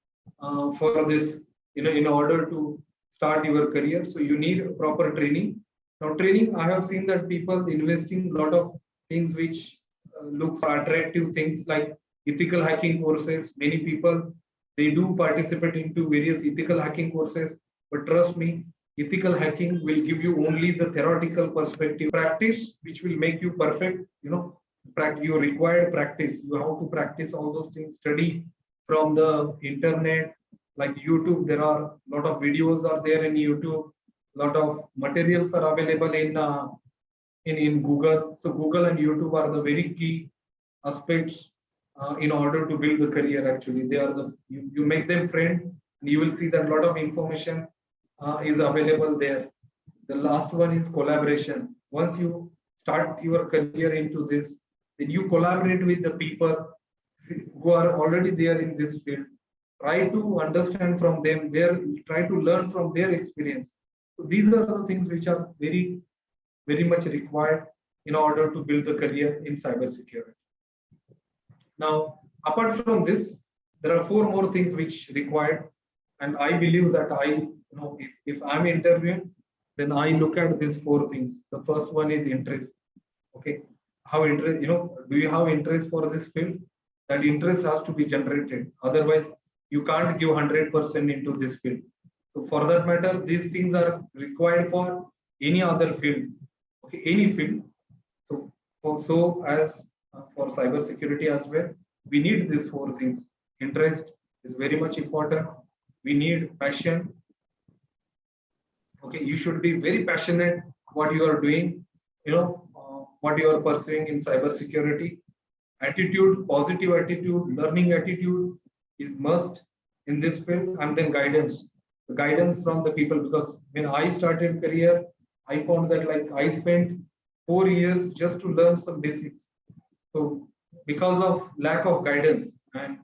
for this, in order to start your career. So you need proper training. Now training, I have seen that people investing a lot of things which looks attractive, things like ethical hacking courses. Many people, they do participate into various ethical hacking courses, but trust me, ethical hacking will give you only the theoretical perspective. Practice, which will make you perfect. You require practice. You have to practice all those things. Study from the internet, like YouTube. There are a lot of videos are there in YouTube. A lot of materials are available in Google. So Google and YouTube are the very key aspects in order to build the career. Actually, they are you make them friend, and you will see that a lot of information is available there. The last one is collaboration. Once you start your career into this, then you collaborate with the people who are already there in this field. Try to understand from them. Try to learn from their experience. So these are the things which are very, very much required in order to build the career in cybersecurity. Now, apart from this, there are 4 more things which required, and I believe that if I'm interviewing, then I look at these 4 things. The first one is interest. Okay, how interest? Do you have interest for this field? That interest has to be generated. Otherwise, you can't give 100% into this field. So for that matter, these things are required for any other field. Okay, any field. So as for cybersecurity as well, we need these 4 things. Interest is very much important. We need passion. Okay, you should be very passionate what you are doing, what you are pursuing in cybersecurity. Attitude, positive attitude, learning attitude is must in this field, and then guidance. The guidance from the people, because when I started career, I found that like I spent 4 years just to learn some basics. So because of lack of guidance, and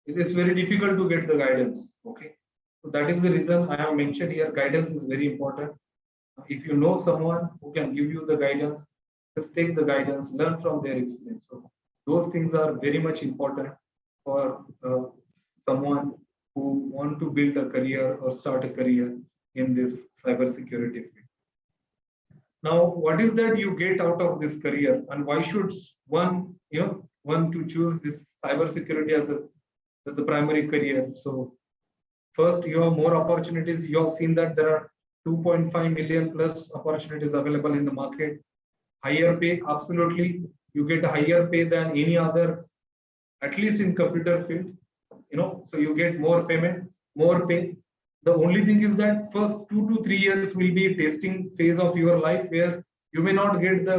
it is very difficult to get the guidance. Okay, so that is the reason I have mentioned here. Guidance is very important. If you know someone who can give you the guidance, just take the guidance, learn from their experience. So those things are very much important for someone who want to build a career or start a career in this cybersecurity field. Now, what is that you get out of this career, and why should one to choose this cybersecurity as the primary career? So first, you have more opportunities. You have seen that there are 2.5 million plus opportunities available in the market. Higher pay, absolutely. You get a higher pay than any other, at least in computer field. So you get more payment, more pay. The only thing is that first 2 to 3 years will be testing phase of your life, where you may not get the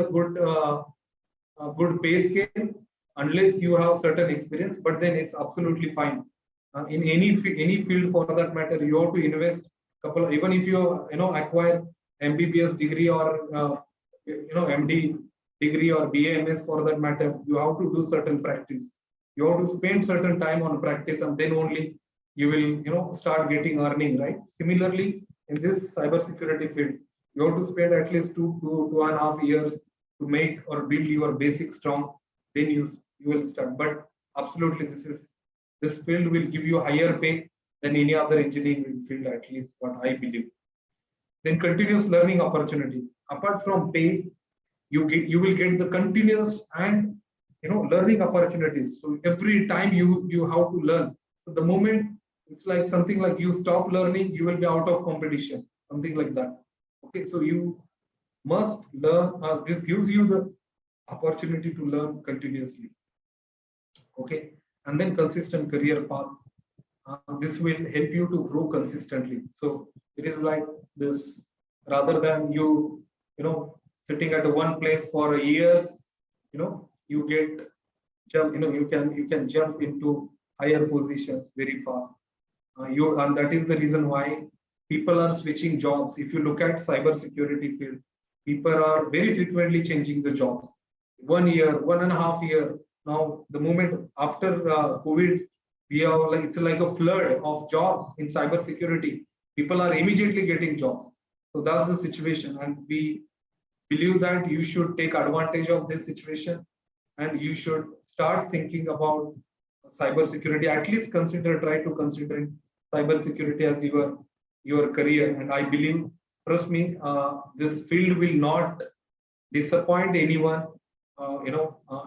good pay scale unless you have certain experience. But then it's absolutely fine. In any field for that matter, you have to invest couple. Even if you acquire MBBS degree or MD degree or BA, MS for that matter, you have to do certain practice. You have to spend certain time on practice, and then only you will, start getting earning, right? Similarly, in this cybersecurity field, you have to spend at least 2.5 years to make or build your basic strong. Then you will start. But absolutely, this field will give you higher pay than any other engineering field, at least what I believe. Then continuous learning opportunity. Apart from pay, you will get the continuous and learning opportunities. So every time you have to learn. So the moment it's like something like you stop learning, you will be out of competition, something like that. Okay, so you must learn. This gives you the opportunity to learn continuously. Okay, and then consistent career path. This will help you to grow consistently. So it is like this, rather than sitting at one place for years. You get jump. You can jump into higher positions very fast. And that is the reason why people are switching jobs. If you look at cybersecurity field, people are very frequently changing the jobs. 1 year, 1.5 year. Now, the moment after COVID, we are like it's like a flood of jobs in cybersecurity. People are immediately getting jobs. So that's the situation, and we believe that you should take advantage of this situation, and you should start thinking about cybersecurity. At least try to consider cybersecurity as your career. And I believe, trust me, this field will not disappoint anyone.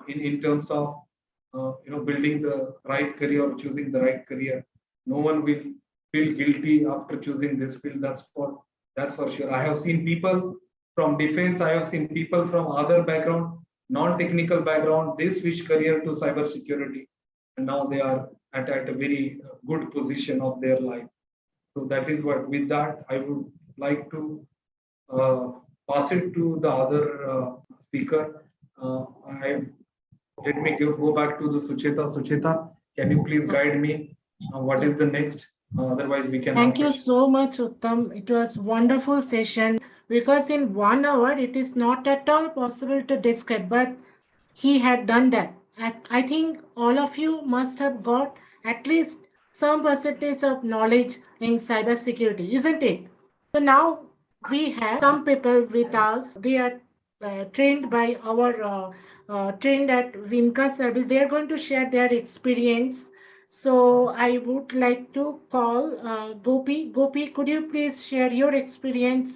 In terms of building the right career or choosing the right career. No one will feel guilty after choosing this field. That's for sure. I have seen people from defense. I have seen people from other background, non-technical background. They switch career to cybersecurity, and now they are at a very good position of their life. So that is what. With that, I would like to uh, pass it to the other speaker. I Let me go back to the Sucheta. Sucheta, can you please guide me? What is the next? Otherwise, we can. Thank you so much, Uttam. It was wonderful session because in 1 hour it is not at all possible to describe, but he had done that. I think all of you must have got at least some percentage of knowledge in cybersecurity, isn't it? So now we have some people with us. They are trained by our trained at Vinca service. They are going to share their experience. So I would like to call Gopi. Gopi, could you please share your experience?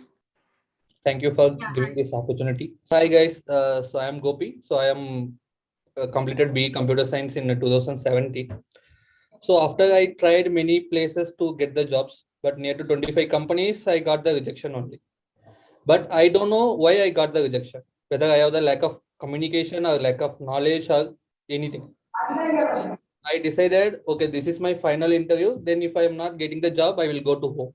Thank you for Yeah. giving this opportunity. Hi guys, so I am Gopi. So I am completed BE Computer Science in 2017. So after I tried many places to get the jobs, but near to 25 companies, I got the rejection only. But I don't know why I got the rejection, whether I have the lack of communication or lack of knowledge or anything. I decided, okay, this is my final interview. Then if I am not getting the job, I will go to home.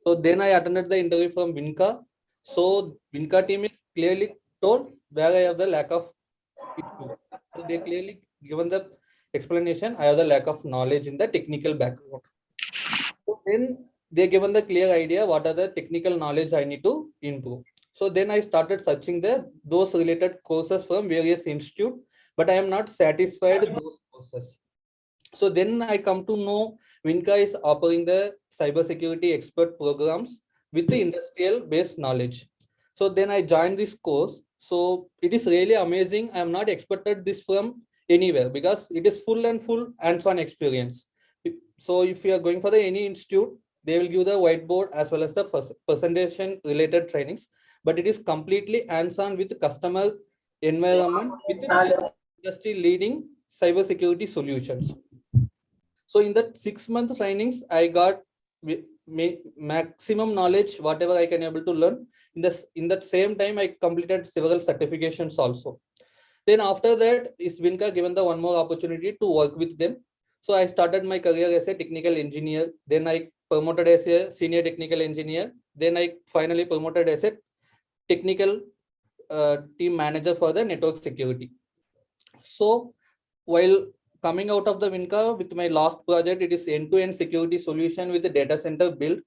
So then I attended the interview from Vinca. So Vinca team is clearly told where I have the lack of issue. So they clearly given the explanation. I have the lack of knowledge in the technical background. So then they given the clear idea what are the technical knowledge I need to improve. So then I started searching those related courses from various institute, but I am not satisfied with those courses. So then I come to know Vinca is offering the cybersecurity expert programs with the industrial based knowledge. So then I joined this course. So it is really amazing. I am not expected this from anywhere because it is full and full hands-on experience. So if you are going for the any institute, they will give the whiteboard as well as the presentation related trainings, but it is completely hands-on with customer environment with the industry leading cybersecurity solutions. So in that 6 month trainings, I got maximum knowledge, whatever I can able to learn. In that same time, I completed several certifications also. Then after that, is Vinca given the one more opportunity to work with them. So I started my career as a technical engineer. Then I promoted as a senior technical engineer. Then I finally promoted as a technical team manager for the network security. So while coming out of the Vinca with my last project, it is end-to-end security solution with the data center build.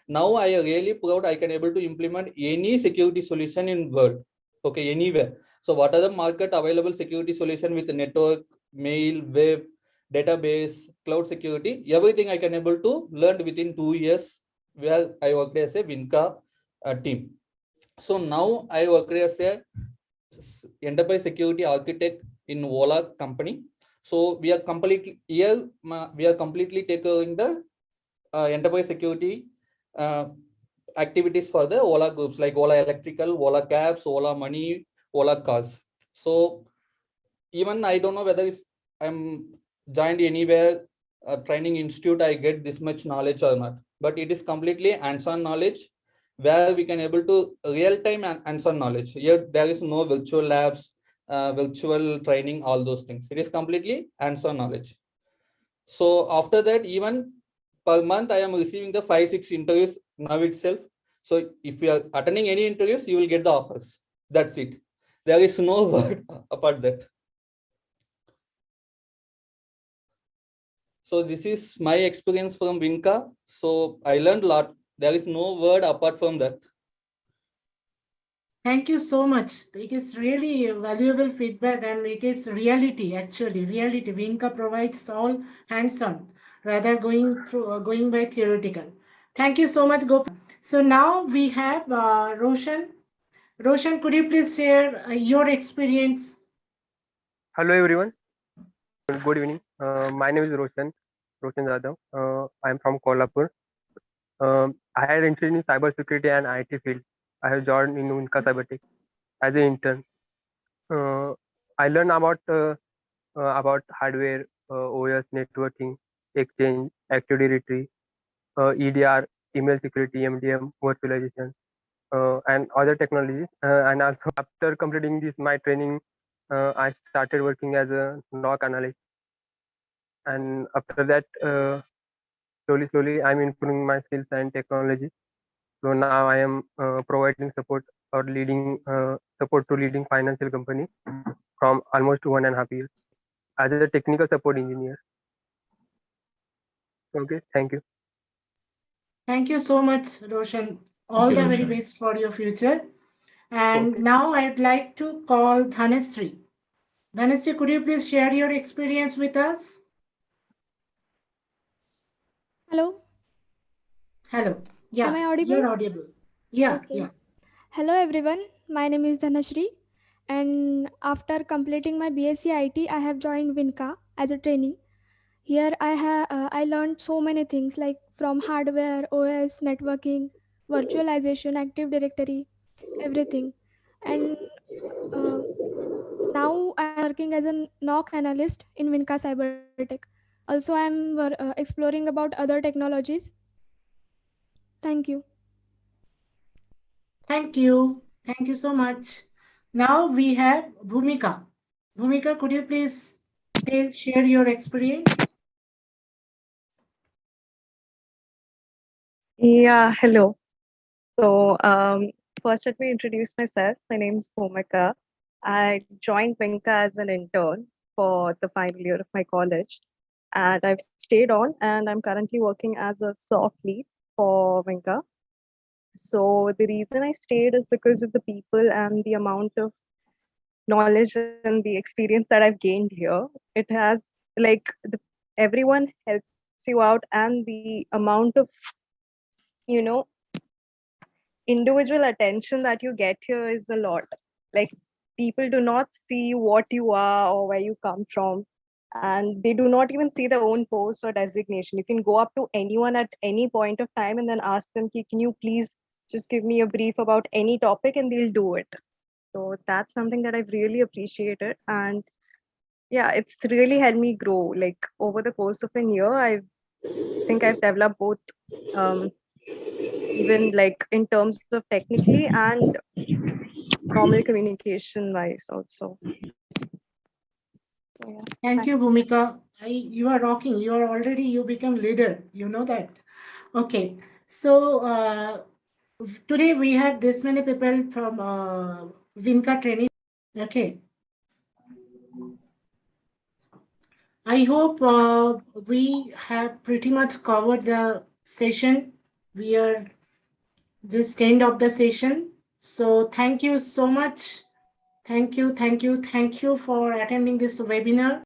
Now I am really proud I can able to implement any security solution in world. Okay, anywhere. So what are the market available security solution with network, mail, web, database, cloud security? Everything I can able to learn within 2 years where I worked as a Vinca team. So now I work as a enterprise security architect in Ola company. So we are completely here. We are completely taking the enterprise security uh, activities for the Ola groups like Ola Electrical, Ola Cabs, Ola Money, Ola Cars. So even I don't know whether if I'm joined anywhere training institute, I get this much knowledge or not. But it is completely hands-on knowledge where we can able to real-time hands-on knowledge. Here there is no virtual labs, virtual training, all those things. It is completely hands-on knowledge. So after that, even per month, I am receiving the 5-6 interviews now itself. So if you are attending any interviews, you will get the offers. That's it. There is no word apart that. So this is my experience from Vinca. So I learned a lot. There is no word apart from that. Thank you so much. It is really valuable feedback and it is reality actually. Reality. Vinca provides all hands-on rather going by theoretical. Thank you so much, Gopal. So now we have Roshan. Roshan, could you please share your experience? Hello everyone, good evening. My name is Roshan Jadhav. I am from Kolhapur. I had entered in cybersecurity and IT field. I have joined in Unka Cybertech as an intern. Uh, I learned about hardware, OS, networking, exchange, Active Directory, EDR, email security, MDM, virtualization, and other technologies. And also after completing this my training, I started working as a NOC analyst. And after that, slowly I'm improving my skills and technology. So now I am providing support or leading support to leading financial company from almost 1.5 years as a technical support engineer. Okay, thank you. Thank you so much, Roshan. Thank All you, the very Roshan. best for your future. And Okay. now I'd like to call Dhanasri. Dhanasri, could you please share your experience with us? Hello, Hello. am Yeah, I audible? you're audible. Yeah, Okay. yeah. Hello everyone, my name is Dhanashri and after completing my BSc IT, I have joined Vinca as a trainee. Here I learned so many things like from hardware, OS, networking, virtualization, Active Directory, everything. And uh, now I am working as a NOC analyst in Vinca Cybertech. Also, I am exploring about other technologies. Thank you. Thank you. Thank you so much. Now we have Bhumika. Bhumika, could you please share your experience? Yeah, hello. So, first, let me introduce myself. My name is Bhumika. I joined Vinca as an intern for the final year of my college, and I've stayed on, and I'm currently working as a soft lead for Vinca. So, the reason I stayed is because of the people and the amount of knowledge and the experience that I've gained here. It has like everyone helps you out, and the amount of you know individual attention that you get here is a lot. Like people do not see what you are or where you come from, and they do not even see their own post or designation. You can go up to anyone at any point of time and then ask them, Can you please just give me a brief about any topic?" and they'll do it. So that's something that I've really appreciated. And yeah, it's really helped me grow. Like over the course of a year, I think I've developed both um, even like in terms of technically and normal communication wise also. So, yeah, Thank thanks. you, Bhumika. You are rocking. You are already, you become leader. You know that. Okay. So today we have this many people from Vinca training. Okay. I hope we have pretty much covered the session. We are just end of the session. So thank you so much Thank you for attending this webinar.